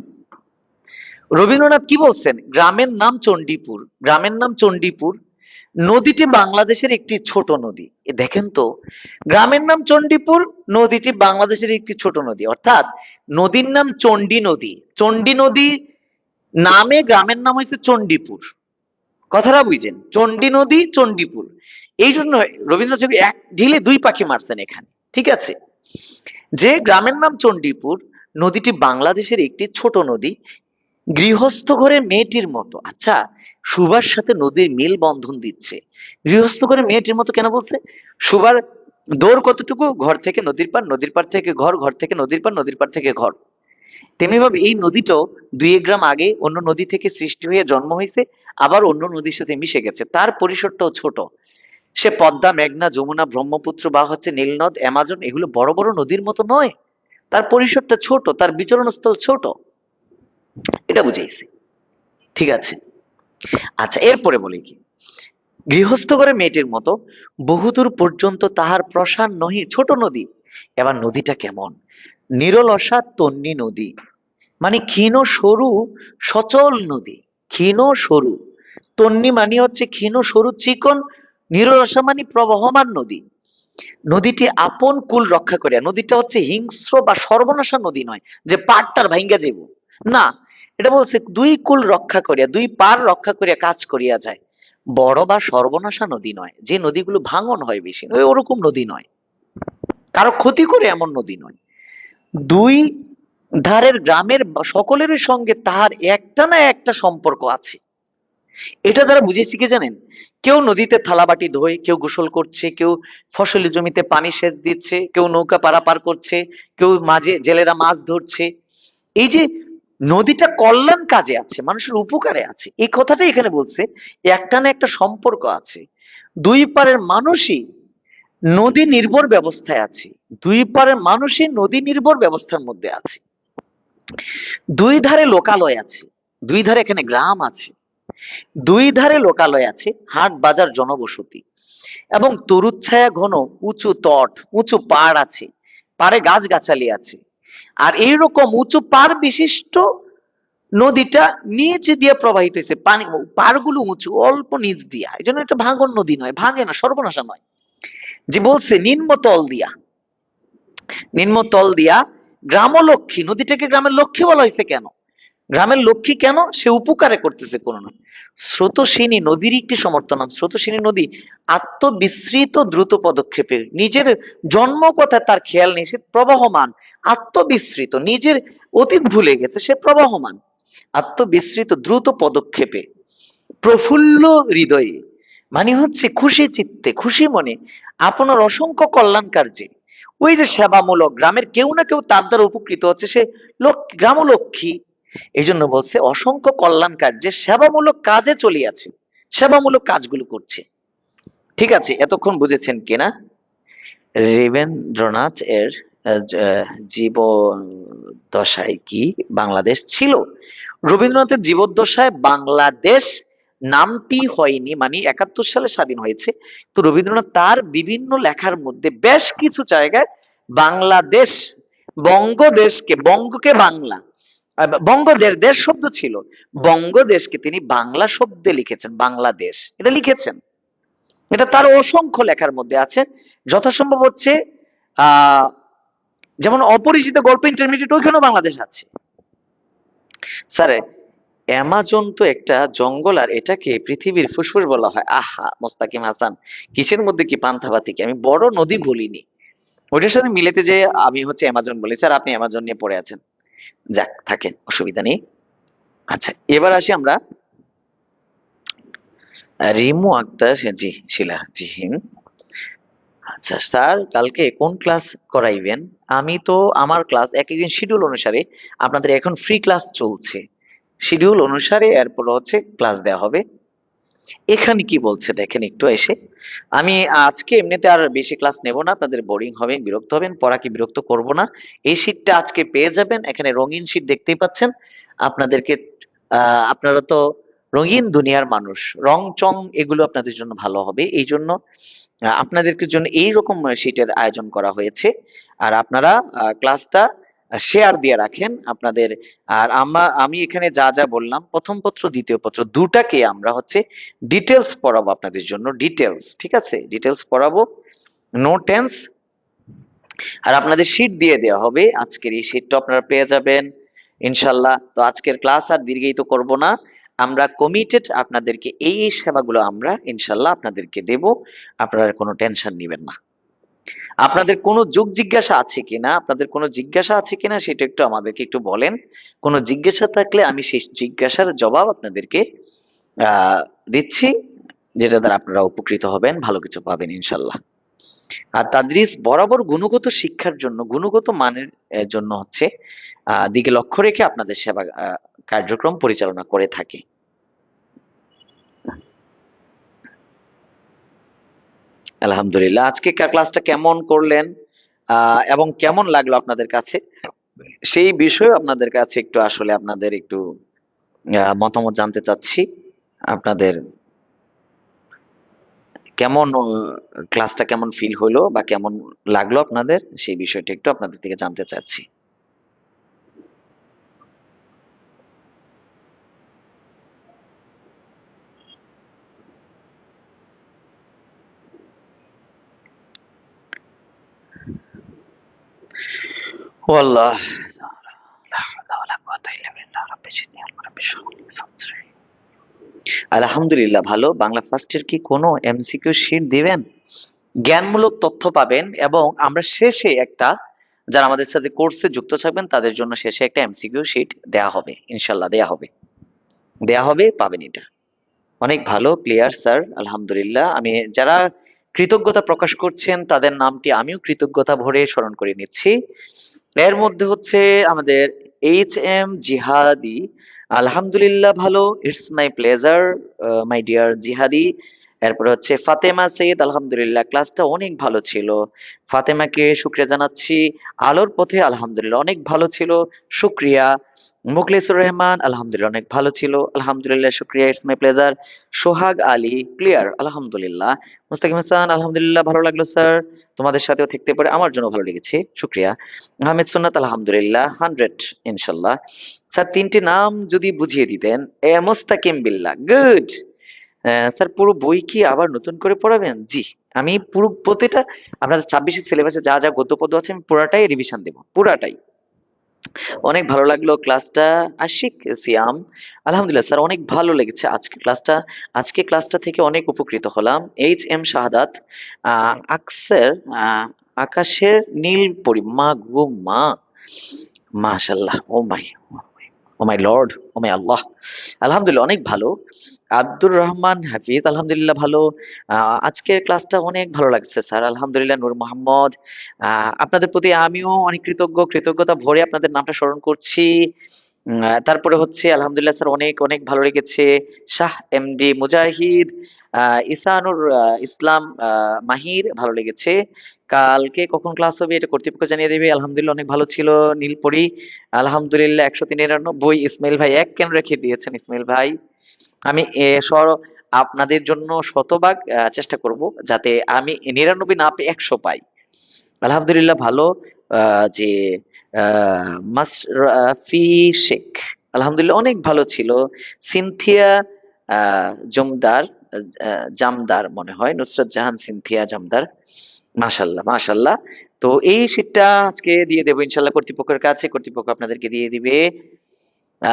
রবীন্দ্রনাথ কি বলছেন? গ্রামের নাম চণ্ডীপুর, গ্রামের নাম চণ্ডীপুর, নদীটি বাংলাদেশের একটি ছোট নদী। দেখেন তো, গ্রামের নাম চণ্ডীপুর, নদীটি বাংলাদেশের একটি ছোট নদী, অর্থাৎ নদীর নাম চণ্ডী নদী। চণ্ডী নদী নামে গ্রামের নাম হয়েছে চণ্ডীপুর। কথাটা বুঝেন, চণ্ডী নদী, চণ্ডীপুর। এই জন্য রবীন্দ্রনাথ কবি এক ঢিলে দুই পাখি মারছেন এখানে, ঠিক আছে? যে গ্রামের নাম চণ্ডীপুর, নদীটি বাংলাদেশের একটি ছোট নদী, গৃহস্থ ঘরের মেয়েটির মতো। আচ্ছা, সুভার সাথে নদীর মিল বন্ধন দিচ্ছে। গৃহস্থ ঘরের মেয়েটির মতো কেন বলছে? সুভার দৌড় কতটুকু? ঘর থেকে নদীর পার, নদীর পার থেকে ঘর, ঘর থেকে নদীর পার, নদীর পার থেকে ঘর। তেমনি ভাবে এই নদীটাও 2 গ্রাম আগে অন্য নদী থেকে সৃষ্টি হয়ে জন্ম হয়েছে, আবার অন্য নদীর সাথে মিশে গেছে, তার পরিসরটাও ছোট। সে পদ্মা, মেঘনা, যমুনা, ব্রহ্মপুত্র বা হচ্ছে নীলনদ, অ্যামাজন এগুলো বড় বড় নদীর মতো নয়। তার পরিসরটা ছোট, তার বিচরণ স্থল ছোট। এটা বুঝাইছি, ঠিক আছে। আচ্ছা, এরপরে বলি কি, গৃহস্থ ঘরে মেয়েটির মতো বহুদূর পর্যন্ত তাহার প্রসার নহি, ছোট নদী। এবার নদীটা কেমন? নিরলসা তন্বী নদী, মানে ক্ষীণ সরু সচল নদী। ক্ষীণ সরু, তন্বী মানে হচ্ছে ক্ষীণ সরু চিকন, নিরলসা মানে প্রবহমান নদী। নদীটি আপন কুল রক্ষা করিয়া, নদীটা হচ্ছে হিংস্র বা সর্বনাশা নদী নয় যে পাড়টার ভাঙ্গা যাব, না, এটা বলছে দুই কুল রক্ষা করিয়া, দুই পাড় রক্ষা করিয়া কাজ করিয়া যায়। বড় বা সর্বনাশা নদী নয়, যে নদীগুলো ভাঙন হয় বেশি, ওই ওরকম নদী নয়, কারো ক্ষতি করে এমন নদী নয়। দুই ধারের গ্রামের সকলের সঙ্গে তাহার একটা না একটা সম্পর্ক আছে। এটা দ্বারা বুঝেছি কি জানেন, কেউ নদীতে থালাবাটি ধোয়, কেউ গোসল করছে, কেউ ফসলি জমিতে পানি সেচ দিচ্ছে, কেউ নৌকা পারাপার করছে, কেউ মাঝে জেলেরা মাছ ধরছে। এই যে নদীটা কল্যাণ কাজে আছে, মানুষের উপকারে আছে, এই কথাটাই এখানে বলছে। একটা না একটা সম্পর্ক আছে, দুই পারের মানুষই নদী নির্ভর ব্যবস্থায় আছে, দুই পারের মানুষই নদী নির্ভর ব্যবস্থার মধ্যে আছে। দুই ধারে লোকালয় আছে, দুই ধারে এখানে গ্রাম আছে, দুই ধারে লোকালয় আছে, হাট বাজার জনবসতি, এবং তরুচ্ছায়া ঘন উঁচু তট, উঁচু পাড় আছে, পাড়ে গাছগাছালি আছে। আর এইরকম উঁচু পাড় বিশিষ্ট নদীটা নিচে দিয়ে প্রবাহিত হয়েছে, পানি পাড়গুলো উঁচু, অল্প নিচ দিয়া, এই জন্য এটা ভাঙন নদী নয়, ভাঙে না, সর্বনাশা নয়। যে বলছে নিম্নতল দিয়া, নিম্নতল দিয়া গ্রামলক্ষ্মী, নদীটাকে গ্রামের লক্ষ্মী বলা হয়েছে কেন? গ্রামের লক্ষ্মী কেন? সে উপকারে করতেছে কোন না। স্রোতস্বিনী নদীর একটি সমর্থনাম, স্রোতস্বিনী নদী আত্মবিস্মৃত দ্রুত পদক্ষেপে, নিজের জন্ম কথা তার খেয়াল নেই, সে প্রবাহমান, আত্মবিস্মৃত, নিজের অতীত ভুলে গেছে, সে প্রবাহমান, আত্মবিস্মৃত দ্রুত পদক্ষেপে, প্রফুল্ল হৃদয়ে, মানে হচ্ছে খুশি চিত্তে, খুশি মনে, আপনার অসংখ্য কল্যাণ কার্যে, ওই যে সেবামূলক, গ্রামের কেউ না কেউ তার দ্বারা উপকৃত হচ্ছে, সে গ্রামলক্ষ্মী। এই জন্য বলছে অসংখ্য কল্যাণ কার্যে সেবামূলক কাজে চলিয়াছে, সেবামূলক কাজগুলো করছে। ঠিক আছে, এতক্ষণ বুঝেছেন কিনা রবীন্দ্রনাথ এর জীবদ্দশায় কি বাংলাদেশ ছিল? রবীন্দ্রনাথের জীবদ্দশায় বাংলাদেশ নামটি হয়নি, মানে 71 সালে স্বাধীন হয়েছে। তো রবীন্দ্রনাথ তার বিভিন্ন লেখার মধ্যে বেশ কিছু জায়গায় বাংলাদেশ, বঙ্গদেশকে, বঙ্গকে বাংলা, বঙ্গদেশ, দেশ শব্দ ছিল, বঙ্গদেশকে তিনি বাংলা শব্দে লিখেছেন, বাংলাদেশ এটা লিখেছেন। এটা তার অসংখ্য লেখার মধ্যে আছে। যথাসম্ভব হচ্ছে আহ যেমন অপরিচিত গল্প ইন্টারমিডিয়েট, ওইখানেও বাংলাদেশ আছে। স্যার, অ্যামাজন তো একটা জঙ্গল, আর এটাকে পৃথিবীর ফুসফুস বলা হয়। আহা মোস্তাকিম হাসান, কিসের মধ্যে কি পান্থাবাতি কি, আমি বড় নদী বলিনি, ওইটার সাথে মিলেতে যে আমি হচ্ছে অ্যামাজন বলি। স্যার আপনি অ্যামাজন নিয়ে পড়ে আছেন, যাক থাকেন, অসুবিধা নেই। আচ্ছা, এবার আসি আমরা রিমু আক্তার, জি শিলা, জি আচ্ছা স্যার, কালকে কোন ক্লাস করাইবেন? আমি তো আমার ক্লাস এক একদিন শিডিউল অনুসারে, আপনাদের এখন ফ্রি ক্লাস চলছে, শিডিউল অনুসারে এরপর হচ্ছে ক্লাস দেওয়া হবে। এখানে কি বলছে দেখেন একটু এসে, আমি আজকে এমনিতে আর বেশি ক্লাস নেব না, আপনাদের বোরিং হবে, বিরক্ত হবেন, পড়াকে বিরক্ত করব না। এই শীটটা আজকে পেয়ে যাবেন, এখানে রঙিন শীট দেখতেই পাচ্ছেন আপনাদেরকে। আপনারা তো রঙিন দুনিয়ার মানুষ, রং চং এগুলো আপনাদের জন্য ভালো হবে, এই জন্য আপনাদেরকে জন্য এইরকম শীটের আয়োজন করা হয়েছে। আর আপনারা ক্লাসটা শেয়ার দিয়ে রাখেন আপনাদের। আর আমি এখানে যা যা বললাম, প্রথম পত্র দ্বিতীয় পত্র দুটাকে আমরা হচ্ছে ডিটেলস পড়াবো আপনাদের জন্য, ডিটেলস, ঠিক আছে, ডিটেলস পড়াবো, নো টেন্স। আর আপনাদের শীট দিয়ে দেওয়া হবে, আজকের এই শীটটা আপনারা পেয়ে যাবেন ইনশাল্লাহ। তো আজকের ক্লাস আর দীর্ঘায়িত করব না, আমরা কমিটেড, আপনাদেরকে এই এই সেবাগুলো আমরা ইনশাল্লাহ আপনাদেরকে দেব, আপনারা কোনো টেনশন নেবেন না। আপনাদের কোনো যোগ জিজ্ঞাসা আছে কিনা, আপনাদের কোনো জিজ্ঞাসা আছে কিনা সেটা একটু আমাদেরকে একটু বলেন। কোনো জিজ্ঞাসা থাকলে আমি সেই জিজ্ঞাসার জবাব আপনাদেরকে দিচ্ছি, যেটা দ্বারা আপনারা উপকৃত হবেন, ভালো কিছু পাবেন ইনশাল্লাহ। আর তাদরিস বরাবর গুণগত শিক্ষার জন্য, গুণগত মানের জন্য হচ্ছে দিকে লক্ষ্য রেখে আপনাদের সেবা কার্যক্রম পরিচালনা করে থাকে। আলহামদুলিল্লাহ, আজকে ক্লাসটা কেমন করলেন এবং কেমন লাগলো আপনাদের কাছে, সেই বিষয়ে আপনাদের কাছে একটু আসলে আপনাদের একটু মতামত জানতে চাচ্ছি। আপনাদের কেমন ক্লাসটা কেমন ফিল হলো বা কেমন লাগলো আপনাদের, সেই বিষয়টা একটু আপনাদের থেকে জানতে চাচ্ছি। والله لا حول ولا قوة إلا بالله رب زدني رب اشرح لي صدري। আলহামদুলিল্লাহ ভালো। বাংলা ফার্স্টের কি কোনো এমসিকিউ শিট দিবেন? জ্ঞানমূলক তথ্য পাবেন এবং আমরা শেষে একটা, যারা আমাদের সাথে কোর্সে যুক্ত থাকবেন তাদের জন্য শেষে একটা এমসিকিউ শিট দেয়া হবে, ইনশাল্লাহ দেয়া হবে, দেয়া হবে, পাবেন এটা। অনেক ভালো, ক্লিয়ার স্যার, আলহামদুলিল্লাহ। আমি যারা কৃতজ্ঞতা প্রকাশ করছেন তাদের নামটি আমিও কৃতজ্ঞতা ভরে স্মরণ করে নিচ্ছি। এর মধ্যে হচ্ছে আমাদের HM জিহাদি, আলহামদুলিল্লাহ ভালো, it's my pleasure my dear জিহাদি। এরপরে হচ্ছে ফাতেমা সৈয়দ, আলহামদুলিল্লাহ ক্লাসটা অনেক ভালো ছিল, ফাতেমাকে শুক্রিয়া জানাচ্ছি। আলোর পথে, আলহামদুলিল্লাহ অনেক ভালো ছিল, শুক্রিয়া। মুখলিসুর রহমান, আলহামদুলিল্লাহ অনেক ভালো ছিল, আলহামদুলিল্লাহ শুক্রিয়া, it's my pleasure. Sohag Ali, clear, আলহামদুলিল্লাহ। মুস্তাকিম হাসান, আলহামদুলিল্লাহ ভালো লাগলো স্যার, তোমাদের সাথেও থাকতে পারে, আমার জন্য ভালো লেগেছে, শুক্রিয়া। আহমেদ সুন্নাত, আলহামদুলিল্লাহ 100 ইনশাল্লাহ। স্যার তিনটি নাম যদি বুঝিয়ে দিতেন। মোস্তাকিম বিল্লাহ, গুড। স্যার পুরো বই কি আবার নতুন করে পড়াবেন? জি, আমি পুরো প্রতিটা আপনাদের 26 সিলেবাসে যা যা গদ্য পদ্য আছে আমি পুরাটাই রিভিশন দেব, পুরাটাই। অনেক ভালো লাগলো ক্লাসটা। আশিক সিয়াম, আলহামদুলিল্লাহ স্যার অনেক ভালো লেগেছে আজকে ক্লাসটা থেকে অনেক উপকৃত হলাম। HM শাহাদাত, আকসের, আকাশের নীল পরি, মা গো মা, মাশাল্লাহ, ও মাই লর্ড, ও মাই আল্লাহ, আলহামদুলিল্লাহ অনেক ভালো। আব্দুর রহমান হাফিজ, আলহামদুলিল্লাহ ভালো। আজকের ক্লাসটা অনেক ভালো লাগছে স্যার, আলহামদুলিল্লাহ। নূর মোহাম্মদ, আপনাদের প্রতি আমিও অনেক কৃতজ্ঞতা ভরে আপনাদের নামটা স্মরণ করছি। তারপরে হচ্ছে আলহামদুলিল্লাহ স্যার অনেক অনেক ভালো লেগেছে। শাহ MD মুজাহিদ, ইসানুর ইসলাম, মাহির, ভালো লেগেছে। কালকে কখন ক্লাস হবে এটা কর্তৃপক্ষ জানিয়ে দেবে, আলহামদুলিল্লাহ অনেক ভালো ছিল। নীলপরি, আলহামদুলিল্লাহ 193। ইসমাইল ভাই এক কেন রেখে দিয়েছেন ইসমাইল ভাই? আমি আপনাদের জন্য শতভাগ চেষ্টা করব যাতে আমি 99 না পেয়ে 100 পাই। আলহামদুলিল্লাহ ভালো। যে মাসরাফি শেখ, আলহামদুলিল্লাহ অনেক ভালো ছিল। সিনথিয়া জমদার, জামদার মনে হয়, নুসরাত জাহান সিনথিয়া জামদার, মাশাল্লাহ মাশাল্লাহ। তো এই শীটটা আজকে দিয়ে দেবো ইনশাল্লাহ কর্তৃপক্ষের কাছে, কর্তৃপক্ষ আপনাদেরকে দিয়ে দিবে।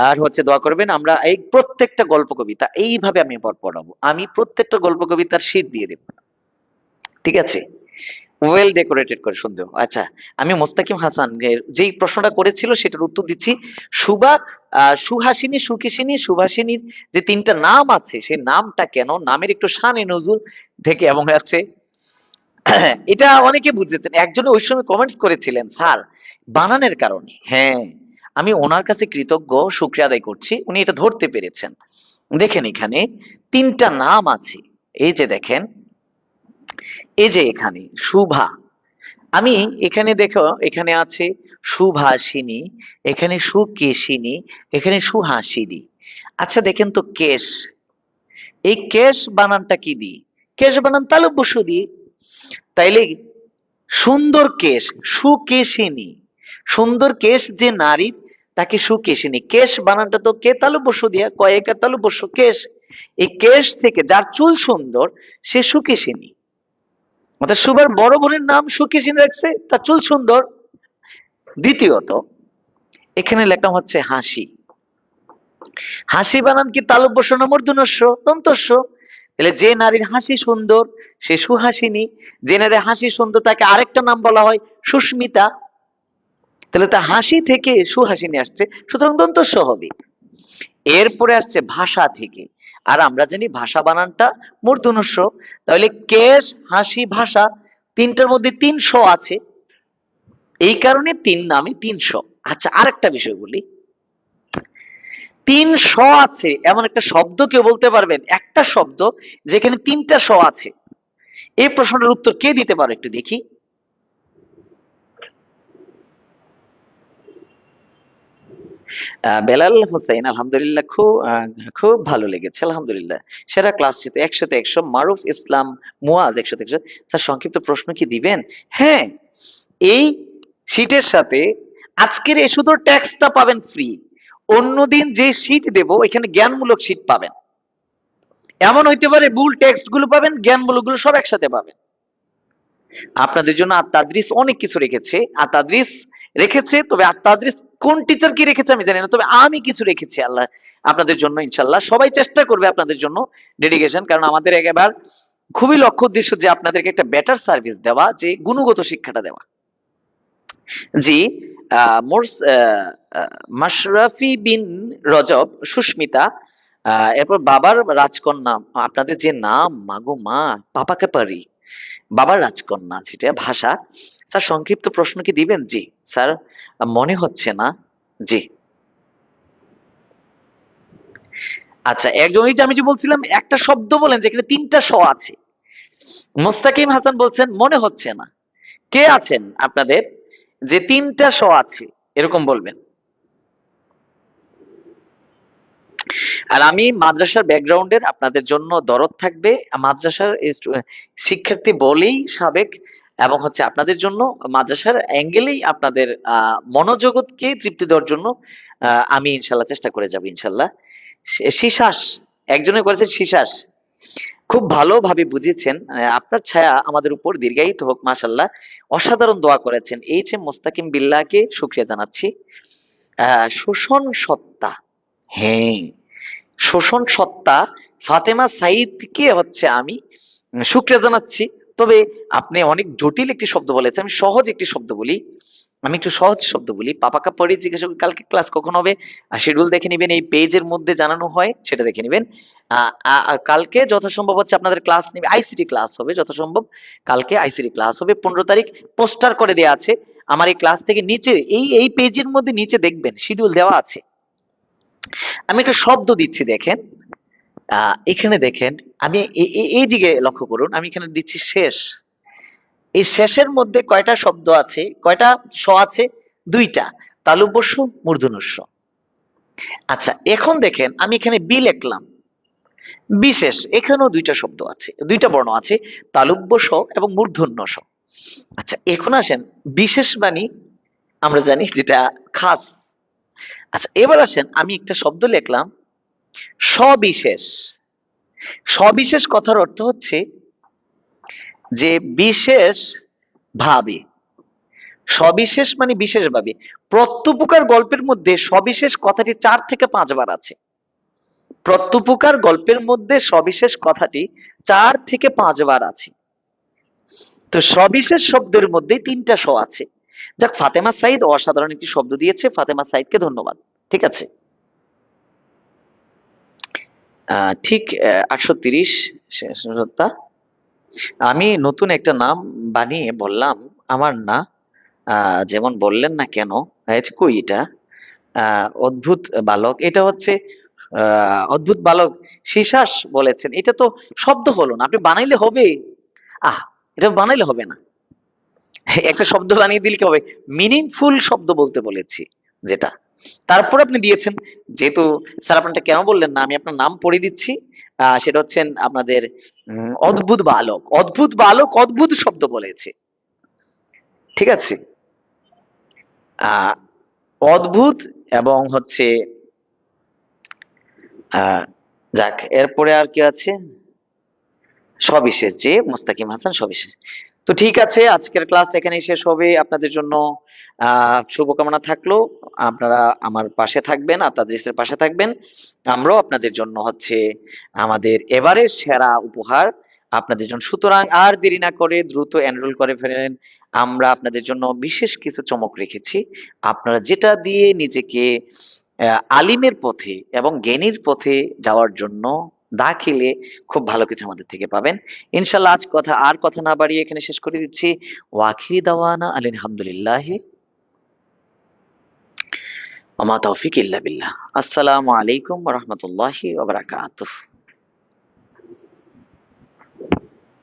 আর হচ্ছে দোয়া করবেন, আমরা এই প্রত্যেকটা গল্প কবিতা এইভাবে আমি পড়াবো, আমি প্রত্যেকটা গল্প কবিতার শীট দিয়ে দেবো, ঠিক আছে? ওয়েল ডেকোরেটেড করে সুন্দর। আচ্ছা, আমি মোস্তাকিম হাসান যেই প্রশ্নটা করেছিল সেটার উত্তর দিচ্ছি। সুভা, সুহাসিনী, সুকেশিনী, সুভাষিনীর যে তিনটা নাম আছে সেই নামটা কেন, নামের একটু শানে নজুল থেকে এবং আছে। এটা অনেকে বুঝেছেন, একজনে ওই সময় কমেন্টস করেছিলেন স্যার বানানের কারণে। হ্যাঁ, আমি ওনার কাছে কৃতজ্ঞ, শুকরিয়া আদায় করছি, উনি এটা ধরতে পেরেছেন। দেখেন এখানে তিনটা নাম আছে, এই যে দেখেন, এই যে এখানে শুভা, আমি এখানে দেখো, এখানে আছে সুভাষিনী, এখানে সুকেশিনী, এখানে সুহাসিনী। আচ্ছা দেখেন তো কেশ, এই কেশ বানানটা কি দিই? কেশ বানান তালব্য সু দিয়ে, তাইলে সুন্দর কেশ, সুকেশিনী, সুন্দর কেশ যে নারী তাকে সুকেশিনী, কেশ বানানটা তো কে তালব্য সু দিয়া, কয়েকার তালব্য সু কেশ, এই কেশ থেকে যার চুল সুন্দর সে সুকেশিনী। অর্থাৎ সুভার বড় বোনের নাম সুকেশিনী রাখছে, তার চুল সুন্দর। দ্বিতীয়ত এখানে লেখা হচ্ছে হাসি, হাসি বানান কি তালব্য স না মূর্ধন্য ষ, দন্তস্ব। তাহলে যে নারীর হাসি সুন্দর সে সুহাসিনী, যে নারীর হাসি সুন্দর তাকে আরেকটা নাম বলা হয় সুস্মিতা। তাহলে তা হাসি থেকে সুহাসিনী আসছে, সুতরাং দন্তস্ব হবে। এরপরে আসছে ভাষা থেকে, আর আমরা জানি ভাষা বানানটা মূর্ধন্য ষ, তাহলে কেশ হাসি ভাষা, তিনটার মধ্যে ৩০০ আছে, এই কারণে ৩ নামে ৩০০। আচ্ছা, আরেকটা বিষয় বলি, ৩০০ আছে এমন একটা শব্দ কেউ বলতে পারবেন? একটা শব্দ যেখানে ৩টা শ আছে, এই প্রশ্নটার উত্তর কে দিতে পারে একটু দেখি? বেলাল হোসেন, আলহামদুলিল্লাহ, খুব ভালো লেগেছে, আলহামদুলিল্লাহ। সেরা ক্লাস ছিল, ১০০তে ১০০। মারুফ ইসলাম মুয়াজ, ১০০তে ১০০। স্যার সংক্ষিপ্ত প্রশ্ন কি দিবেন? হ্যাঁ, এই শীটের সাথে আজকের এই শুধু ট্যাক্সটা পাবেন ফ্রি। অন্যদিন যে শীট দেব এখানে জ্ঞানমূলক শীট পাবেন। এমন হইতে পারে মূল টেক্সট গুলো পাবেন, জ্ঞানমূলক গুলো সব একসাথে পাবেন। আপনাদের জন্য আত-তাদরিস অনেক কিছু রেখেছে, আত-তাদরিস রেখেছে, তবে আত-তাদরিস কোন টিচার কি রেখেছে আমি জানি না, তবে আমি কিছু রেখেছি আল্লাহ আপনাদের জন্য। ইনশাল্লাহ সবাই চেষ্টা করবে আপনাদের জন্য ডেডিকেশন, কারণ আমাদের একেবারে খুবই লক্ষ্য উদ্দেশ্য যে আপনাদেরকে একটা বেটার সার্ভিস দেওয়া, যে গুণগত শিক্ষাটা দেওয়া। জি, মাশরাফি বিন রজব, সুস্মিতা, এরপর বাবার রাজকন্যা, আপনাদের যে নাম, মাগো মা, পাপাকে পারি, বাবার রাজকন্যা যেটা ভাষা। স্যার সংক্ষিপ্ত প্রশ্ন কি দিবেন? জি স্যার, মনে হচ্ছে না। জি আচ্ছা, একজন ওই যে আমি যে বলছিলাম একটা শব্দ বলেন যেখানে ৩টা শ আছে। মোস্তাকিম হাসান বলছেন মনে হচ্ছে না। কে আছেন আপনাদের যে ৩টা শ আছে এরকম বলবেন? আর আমি মাদ্রাসার ব্যাকগ্রাউন্ডের আপনাদের জন্য দরদ থাকবে, মাদ্রাসার শিক্ষার্থী বলেই সাবেক, এবং হচ্ছে আপনাদের জন্য মাদ্রাসার অ্যাঙ্গেলেই আপনাদের মনোজগৎকে তৃপ্তি দেওয়ার জন্য আমি ইনশাল্লাহ চেষ্টা করে যাব ইনশাল্লাহ। শিশাস, একজনে করেছেন শিশাস, খুব ভালোভাবে বুঝিয়েছেন। আপনার ছায়া আমাদের উপর দীর্ঘায়িত হোক, মাশাল্লাহ, অসাধারণ দোয়া করেছেন। এইচ এম মোস্তাকিম বিল্লাহকে শুকরিয়া জানাচ্ছি। শোষণ সত্তা, হ্যাঁ, শোষণ সত্তা ফাতেমা সাইদকে হচ্ছে আমি শুকরিয়া জানাচ্ছি। তবে আপনি অনেক জটিল একটি শব্দ বলেছেন, আমি সহজ একটি শব্দ বলি, আমি একটু সহজ শব্দ বলি। পাপাকা পরে জিজ্ঞাসা করি কালকে ক্লাস কখন হবে, শিডিউল দেখে নিবেন, এই পেজের মধ্যে জানানো হয় সেটা দেখে নিবেন। কালকে যথাসম্ভব হচ্ছে আপনাদের ক্লাস নেবে, আইসিটি ক্লাস হবে যথাসম্ভব, কালকে আইসিটি ক্লাস হবে 15 তারিখ, পোস্টার করে দেওয়া আছে আমার এই ক্লাস থেকে নিচে, এই পেজের মধ্যে নিচে দেখবেন শিডিউল দেওয়া আছে। আমি একটা শব্দ দিচ্ছি দেখেন, এখানে দেখেন, আমি এই দিকে লক্ষ্য করুন, আমি এখানে দিচ্ছি শেষ। এই শেষের মধ্যে কয়টা শব্দ আছে, কয়টা স আছে? 2টা, তালব্য স, মূর্ধন্য ষ। আচ্ছা, এখন দেখেন আমি এখানে বি লিখলাম, বিশেষ, এখানেও 2টা শব্দ আছে, 2টা বর্ণ আছে, তালব্য স এবং মূর্ধন্য ষ। আচ্ছা, এখন আসেন বিশেষ বাণী, আমরা জানি যেটা খাস। আচ্ছা, এবার আসেন আমি একটা শব্দ লিখলাম সবিশেষ। সবিশেষ কথার অর্থ হচ্ছে যে বিশেষ ভাবে, সবিশেষ মানে বিশেষ ভাবে। প্রত্যুপকার গল্পের মধ্যে সবিশেষ কথাটি 4 থেকে 5 বার আছে। প্রত্যুপকার গল্পের মধ্যে সবিশেষ কথাটি 4 থেকে 5 বার আছে। তো সবিশেষ শব্দের মধ্যে 3টা স আছে। যাক, ফাতেমা সাইদ অসাধারণ একটি শব্দ দিয়েছে, ফাতেমা সাইদকে ধন্যবাদ। ঠিক আছে, ঠিক 830 শেষতা। আমি নতুন একটা নাম বানিয়ে বললাম আমার না, যেমন বললেন না কেন, কই এটা, অদ্ভুত বালক, এটা হচ্ছে অদ্ভুত বালক শিশাস বলেছেন, এটা তো শব্দ হলো না, আপনি বানাইলে হবে? আহ, এটা বানাইলে হবে না, একটা শব্দ বানিয়ে দিলে কি হবে? মিনিংফুল শব্দ বলতে বলেছি যেটা, তারপর আপনি দিয়েছেন। যেহেতু স্যার আপনারটা কেন বললেন না, আমি আপনার নাম পড়ে দিচ্ছি। সেটা হচ্ছেন আপনাদের অদ্ভুত বালক, অদ্ভুত বালক, অদ্ভুত শব্দ বলেছে। ঠিক আছে, আহ অদ্ভুত এবং হচ্ছে যাক, এরপরে আর কি আছে, সবিশেষ, যে মুস্তাকিম হাসান সবিশেষ। তো ঠিক আছে, আজকের ক্লাস এখানেই শেষ হবে। আপনাদের জন্য শুভকামনা থাকলো, আপনারা আমার পাশে থাকবেন, আতাদৃসের পাশে থাকবেন। আমরাও আপনাদের জন্য হচ্ছে আমাদের এবারের সেরা উপহার আপনাদের জন্য, সুতরাং আর দেরি না করে দ্রুত এনরোল করে ফেলেন। আমরা আপনাদের জন্য বিশেষ কিছু চমক রেখেছি, আপনারা যেটা দিয়ে নিজেকে আলিমের পথে এবং জ্ঞানীর পথে যাওয়ার জন্য দাখিলে খুব ভালো কিছু আমাদের থেকে পাবেন। ইনশাআল্লাহ আজ কথা না বাড়িয়ে এখানে শেষ করে দিচ্ছি। ওয়া আখিরি দাওয়ানা আলহামদুলিল্লাহি ওয়া মা তৌফিক ইল্লা বিল্লাহ। আসসালামু আলাইকুম ওয়া রাহমাতুল্লাহি ওয়া বারাকাতুহু।